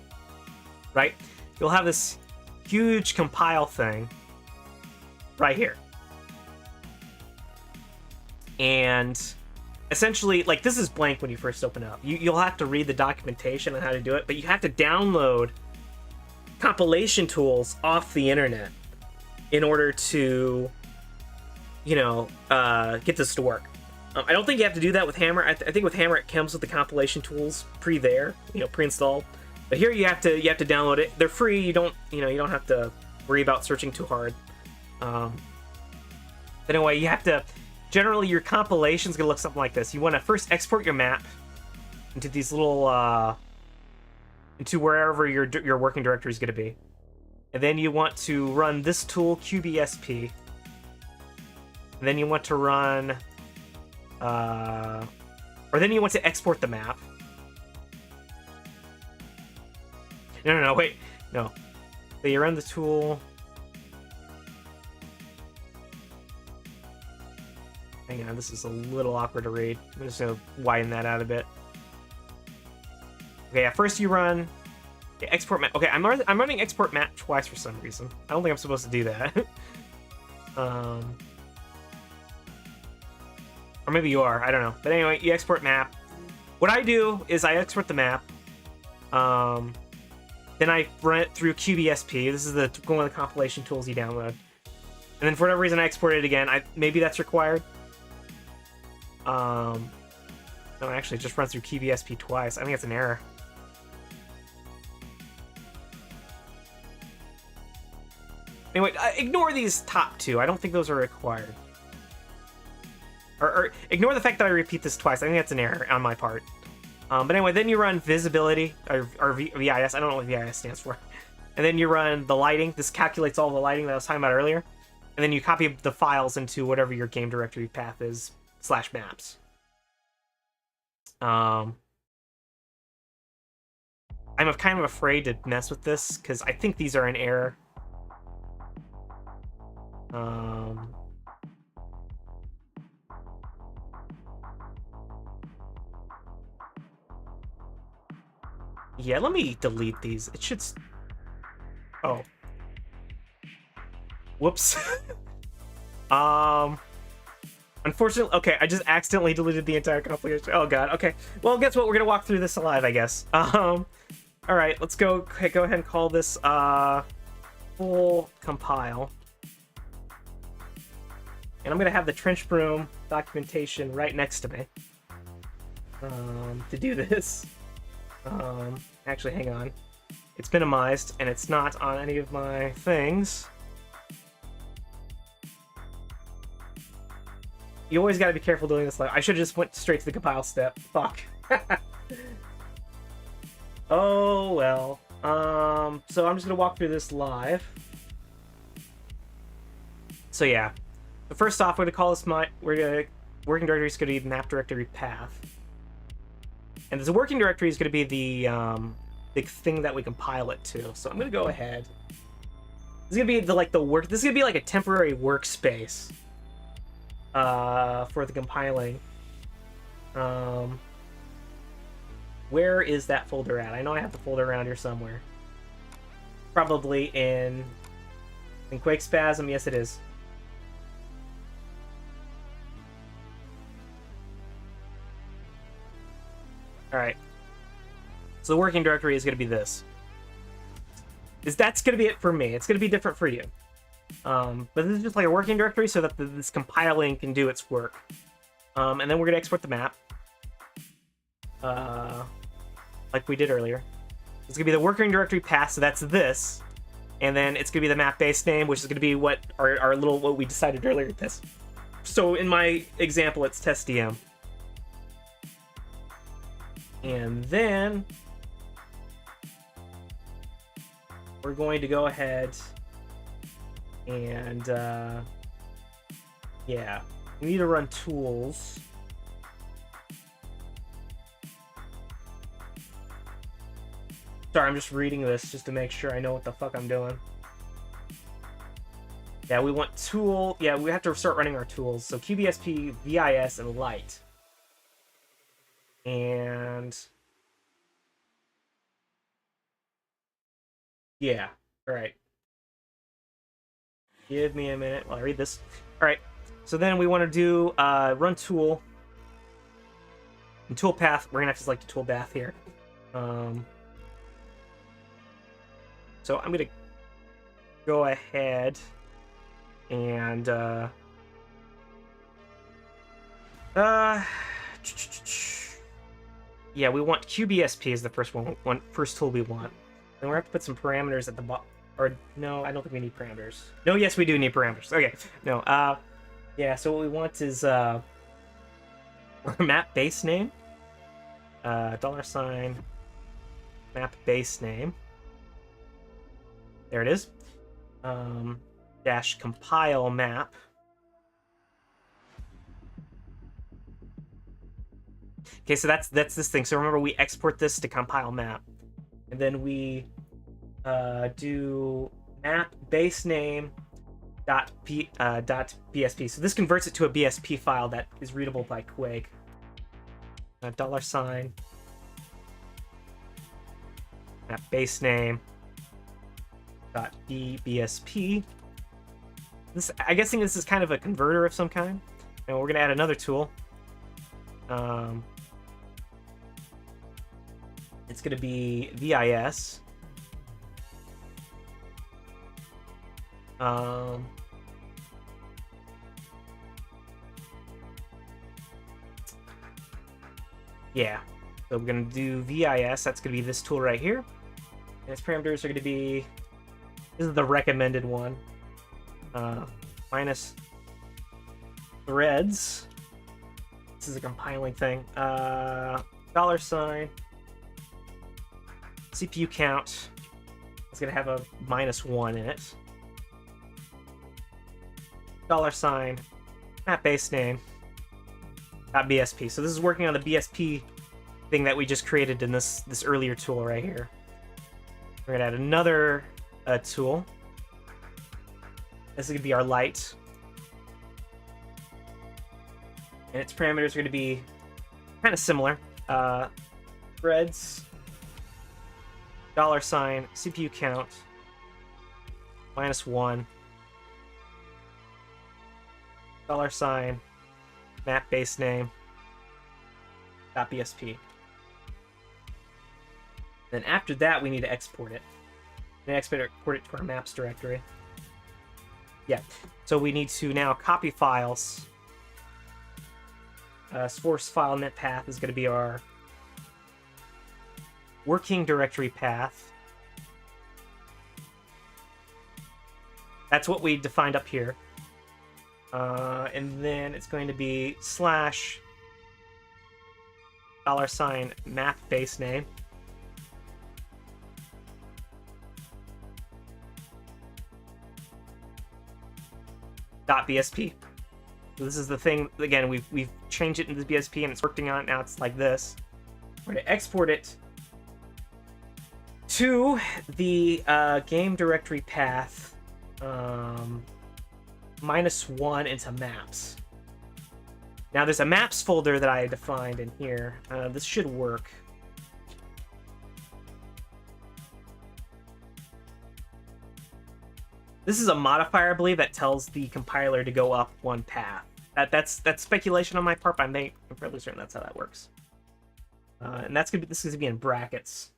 right? You'll have this huge compile thing right here. And essentially, like, this is blank when you first open up. You'll have to read the documentation on how to do it, but you have to download compilation tools off the internet in order to, you know, get this to work. I don't think you have to do that with Hammer. I think with Hammer it comes with the compilation tools pre-installed. But here you have to download it. They're free. You don't have to worry about searching too hard. But anyway, you have to. Generally, your compilation is going to look something like this. You want to first export your map into these little, into wherever your working directory is going to be. And then you want to run this tool, QBSP. And then you want to run, or then you want to export the map. No, wait. No. So you run the tool. Hang on, this is a little awkward to read. I'm just going to widen that out a bit. Okay, yeah, first you run export map. Okay, I'm running export map twice for some reason. I don't think I'm supposed to do that. Or maybe you are. I don't know. But anyway, you export map. What I do is I export the map. Then I run it through QBSP. This is one of the compilation tools you download. And then for whatever reason I export it again. Maybe that's required. No, actually, it just runs through QBSP twice. I think it's an error. Anyway, ignore these top two. I don't think those are required. Or ignore the fact that I repeat this twice. I think that's an error on my part. But anyway, then you run visibility, or VIS. I don't know what VIS stands for. And then you run the lighting. This calculates all the lighting that I was talking about earlier. And then you copy the files into whatever your game directory path is, /maps. I'm kind of afraid to mess with this, because I think these are an error. Yeah, let me delete these. It should... Oh. Whoops. Unfortunately... Okay, I just accidentally deleted the entire compilation. Oh, God. Okay. Well, guess what? We're gonna walk through this alive, I guess. Alright, let's go ahead and call this, full compile. And I'm gonna have the trenchbroom documentation right next to me. To do this. Actually, hang on. It's minimized, and it's not on any of my things. You always gotta be careful doing this. I should've just went straight to the compile step. Fuck. Oh, well. So I'm just gonna walk through this live. So yeah. But first off, we're gonna call this working directory is gonna be the map directory path. And this working directory is going to be the thing that we compile it to. So I'm going to go ahead. This is going to be This is going to be like a temporary workspace for the compiling. Where is that folder at? I know I have the folder around here somewhere. Probably in Quake Spasm. Yes, it is. Alright. So the working directory is going to be this. That's going to be it for me. It's going to be different for you. But this is just like a working directory so that this compiling can do its work. And then we're going to export the map. Like we did earlier. It's going to be the working directory path, so that's this. And then it's going to be the map base name, which is going to be what what we decided earlier with this. So in my example, it's testdm. And then we're going to go ahead and yeah, we need to run tools. Sorry, I'm just reading this just to make sure I know what the fuck I'm doing. Yeah, we want tool. Yeah, we have to start running our tools. So QBSP, VIS, and light. And yeah, all right. Give me a minute while I read this. All right, so then we want to do run tool and tool path. We're gonna have to select the tool path here. So I'm gonna go ahead and yeah, we want QBSP as the first tool we want. And we have to put some parameters at the bottom. Or, no, I don't think we need parameters. No, yes, we do need parameters. Okay, no, yeah, so what we want is, map base name. $, map base name. There it is. Dash compile map. Okay, so that's this thing. So remember, we export this to compile map, and then we do map base name dot BSP. So this converts it to a BSP file that is readable by Quake. $, Map base name. .dbsp. This, I'm guessing this is kind of a converter of some kind. And we're gonna add another tool. It's gonna be VIS. Yeah, so we're gonna do VIS. That's gonna be this tool right here. And its parameters are gonna be, this is the recommended one. Minus threads. This is a compiling thing. $, CPU count. It's gonna have a -1 in it. $, map base name. .bsp. So this is working on the BSP thing that we just created in this earlier tool right here. We're gonna add another tool. This is gonna be our light, and its parameters are gonna be kind of similar. Threads, $, CPU count, -1, $, map base name, .bsp. Then after that, we need to export it. And export it to our maps directory. Yeah, so we need to now copy files. Source file net path is going to be our working directory path. That's what we defined up here. And then it's going to be /$ map base name. .bsp. So this is the thing, again, we've changed it into the BSP and it's working on it. Now it's like this. We're going to export it to the game directory path -1 into maps. Now there's a maps folder that I defined in here. This should work. This is a modifier, I believe, that tells the compiler to go up one path. That's speculation on my part, but I'm fairly certain that's how that works. And this is gonna be in brackets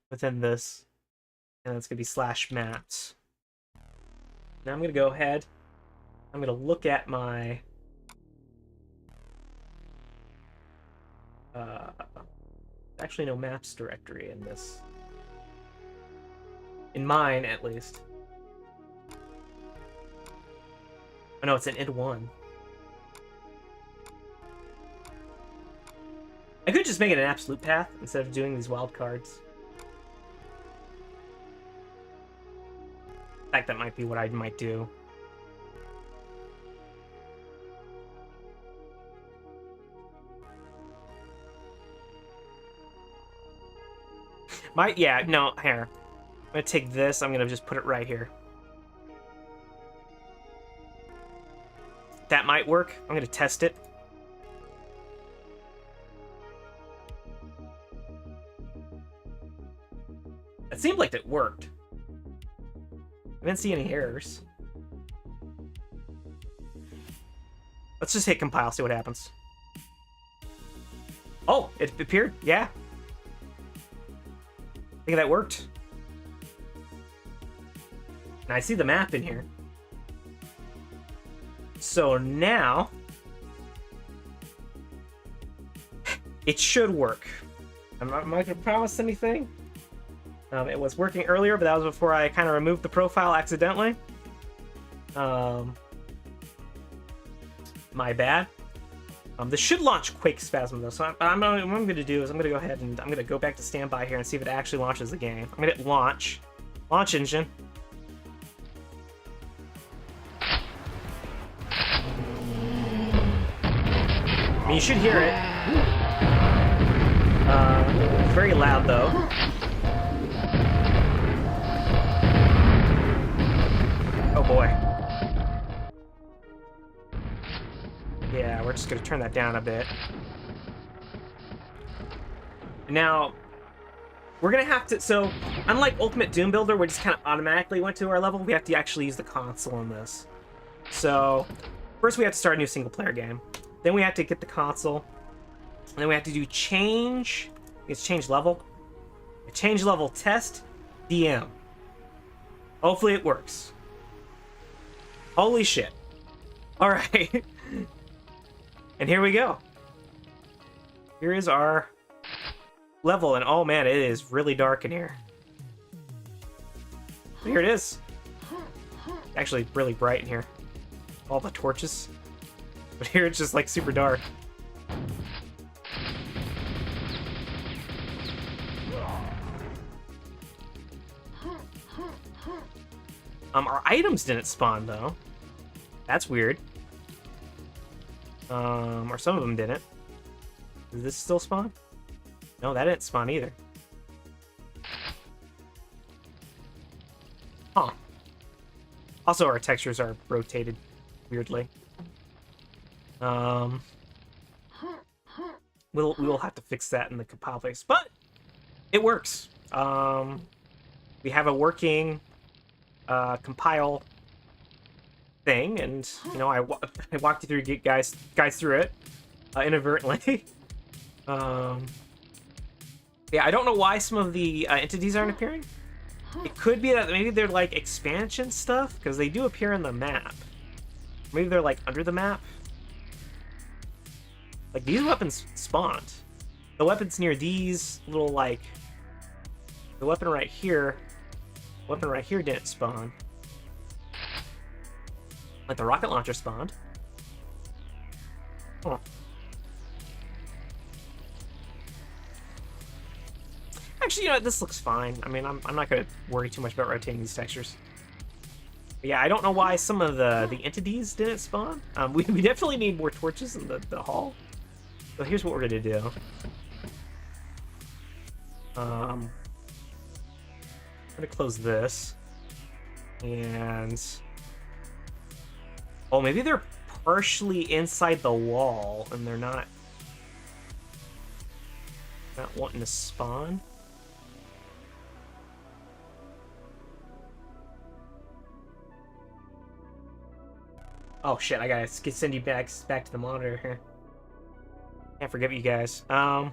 within this, and it's gonna be /maps. Now I'm gonna go ahead. I'm gonna look at my actually no maps directory in this. In mine, at least. Oh no, it's an id1. I could just make it an absolute path instead of doing these wildcards. In fact, that might be what I might do. Yeah, no, here. I'm gonna take this, I'm gonna just put it right here. That might work. I'm gonna test it. It seemed like it worked. I didn't see any errors. Let's just hit compile, see what happens. Oh, it appeared, yeah. I think that worked. And I see the map in here. So now it should work. I'm not going to promise anything. It was working earlier, but that was before I kind of removed the profile accidentally. My bad. This should launch Quake Spasm though. So what I'm going to do is I'm going to go ahead and I'm going to go back to standby here and see if it actually launches the game. I'm going to hit launch engine. I mean, you should hear it. It's very loud, though. Oh, boy. Yeah, we're just going to turn that down a bit. Now, we're gonna have to. So, unlike Ultimate Doom Builder, we just kind of automatically went to our level. We have to actually use the console in this. So, first we have to start a new single player game. Then we have to get the console. And then we have to do change. It's change level. A change level test DM. Hopefully it works. Holy shit. All right. And here we go. Here is our level, and oh man, it is really dark in here. Here it is. Actually, really bright in here. All the torches. But here it's just like super dark. Our items didn't spawn though. That's weird. Or some of them didn't. Did this still spawn? No, that didn't spawn either. Huh. Also, our textures are rotated weirdly. We will have to fix that in the compile phase, but it works. We have a working compile thing, and you know, I walked you through, guys through it inadvertently. Yeah, I don't know why some of the entities aren't appearing. It could be that maybe they're like expansion stuff, because they do appear in the map. Maybe they're like under the map. Like these weapons spawned. The weapons near these little like the weapon right here didn't spawn. Like the rocket launcher spawned. Huh. Actually, you know, this looks fine. I mean, I'm not going to worry too much about rotating these textures. But yeah, I don't know why some of the entities didn't spawn. We definitely need more torches in the hall. So here's what we're going to do. I'm going to close this. And... oh, maybe they're partially inside the wall, and they're not wanting to spawn. Oh shit, I gotta send you back to the monitor here. Can't forget you guys. I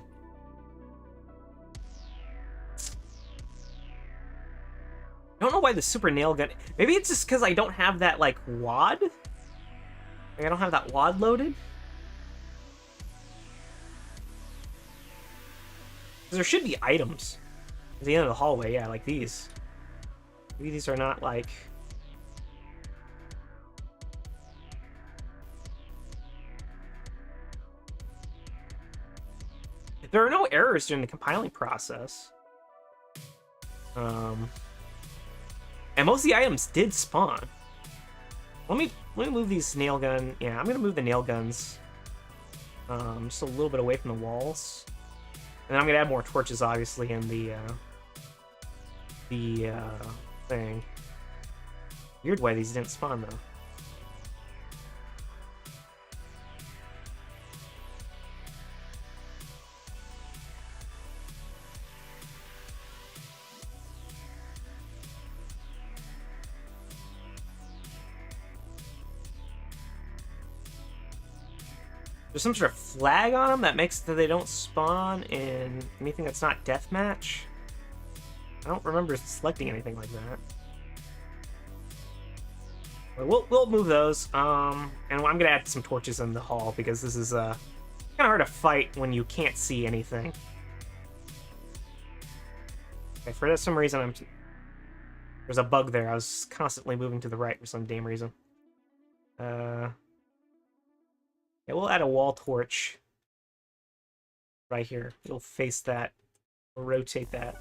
don't know why the super nail gun... maybe it's just because I don't have that, like, wad? Like, I don't have that wad loaded? Because there should be items at the end of the hallway, yeah, like these. Maybe these are not, like... there are no errors during the compiling process. And most of the items did spawn. Let me move these nail gun. Yeah, I'm gonna move the nail guns just a little bit away from the walls. And then I'm gonna add more torches, obviously, in the thing. Weird why these didn't spawn though. There's some sort of flag on them that makes that they don't spawn in anything that's not deathmatch. I don't remember selecting anything like that. But we'll move those. And I'm gonna add some torches in the hall because this is kind of hard to fight when you can't see anything. Okay, for some reason there's a bug there. I was constantly moving to the right for some damn reason. Yeah, we'll add a wall torch right here. It'll face that. We'll rotate that.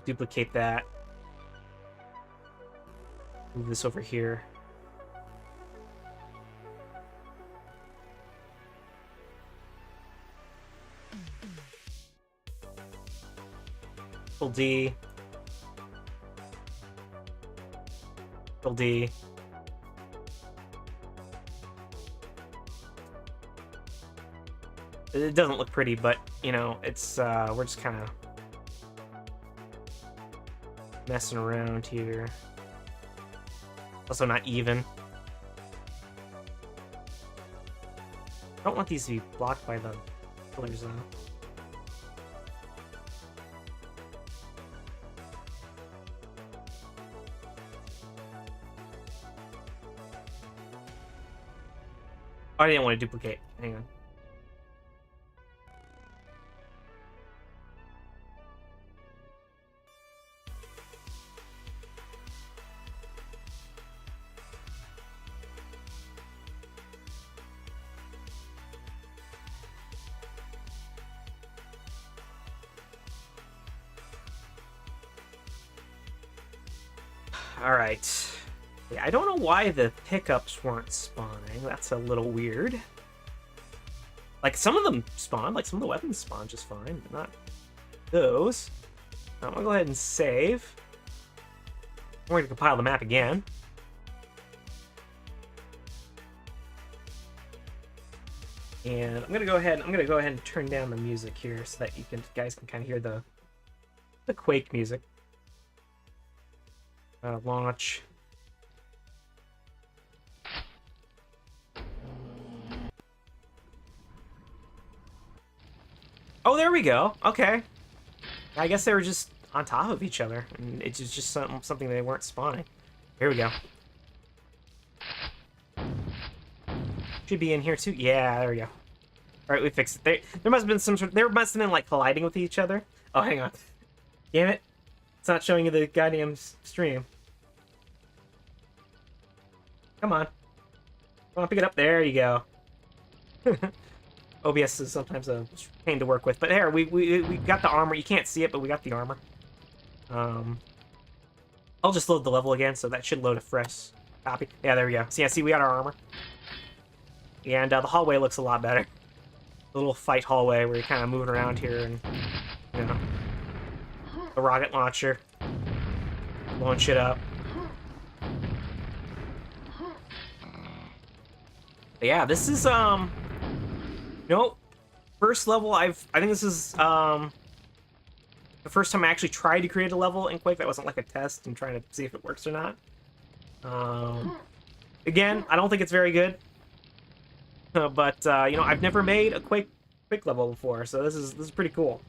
Duplicate that. Move this over here. D. Control D. It doesn't look pretty, but, you know, it's, we're just kind of messing around here. Also not even. I don't want these to be blocked by the pillars, though. Oh, I didn't want to duplicate. Hang on. All right. Yeah, I don't know why the pickups weren't spawning. That's a little weird. Like, some of them spawn. Like, some of the weapons spawn just fine, but not those. I'm gonna go ahead and save. I'm going to compile the map again. And I'm gonna go ahead and turn down the music here so that you guys can kind of hear the Quake music. Launch. Oh, there we go. Okay. I guess they were just on top of each other, and it's just something they weren't spawning. Here we go. Should be in here too. Yeah, there we go. All right, we fixed it. There must have been some sort. There must have been like colliding with each other. Oh, hang on. Damn it! It's not showing you the goddamn stream. Come on. Come on, pick it up. There you go. OBS is sometimes a pain to work with, but there we got the armor. You can't see it, but we got the armor. I'll just load the level again, so that should load a fresh copy. Yeah, there we go. So yeah, see, we got our armor, and the hallway looks a lot better. The little fight hallway where you're kind of moving around here, and you know, the rocket launcher blowing shit up. But yeah, this is nope. First level I think this is the first time I actually tried to create a level in Quake that wasn't like a test and trying to see if it works or not. Again, I don't think it's very good. But you know, I've never made a Quake level before, so this is pretty cool.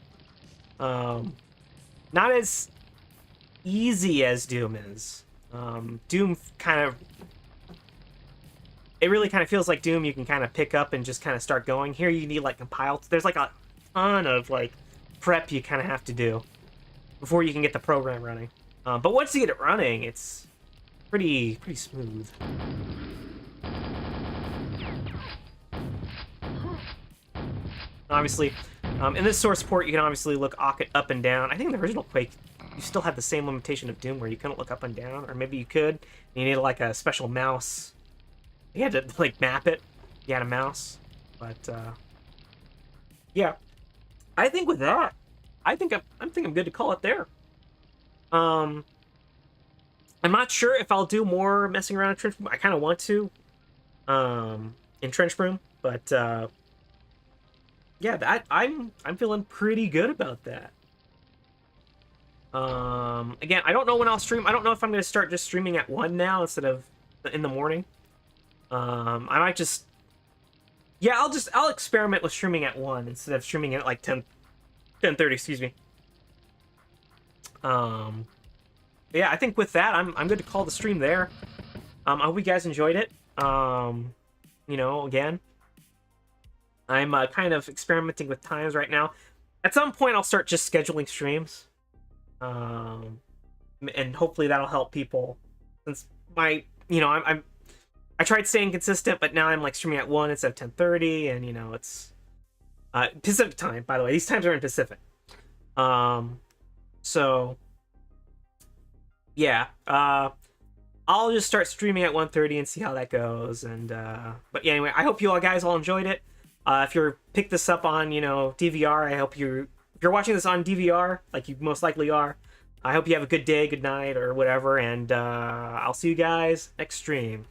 Not as easy as Doom is. Doom kind of, it really kind of feels like Doom. You can kind of pick up and just kind of start going. Here you need like compile. There's like a ton of like prep you kind of have to do before you can get the program running. But once you get it running, it's pretty smooth. Obviously, in this source port, you can obviously look up and down. I think in the original Quake, you still had the same limitation of Doom where you couldn't look up and down, or maybe you could. You needed like a special mouse. You had to like map it. You had a mouse, but yeah. I think with that, I'm good to call it there. I'm not sure if I'll do more messing around in trenchbroom. I kind of want to, in trenchbroom, but yeah, I'm feeling pretty good about that. Again, I don't know when I'll stream. I don't know if I'm going to start just streaming at 1 now instead of in the morning. I might just, yeah, I'll experiment with streaming at 1 instead of streaming at like 10:30, excuse me. Yeah, I think with that, I'm good to call the stream there. I hope you guys enjoyed it. You know, again, I'm kind of experimenting with times right now. At some point, I'll start just scheduling streams. And hopefully that'll help people. Since my, you know, I tried staying consistent, but now I'm like streaming at 1 instead of 10:30, and you know, it's Pacific time, by the way. These times are in Pacific. So yeah, I'll just start streaming at 1:30 and see how that goes. And but yeah, anyway, I hope you all guys all enjoyed it. If you're picked this up on, you know, DVR, I hope if you're watching this on DVR, like you most likely are, I hope you have a good day, good night, or whatever, and I'll see you guys next stream.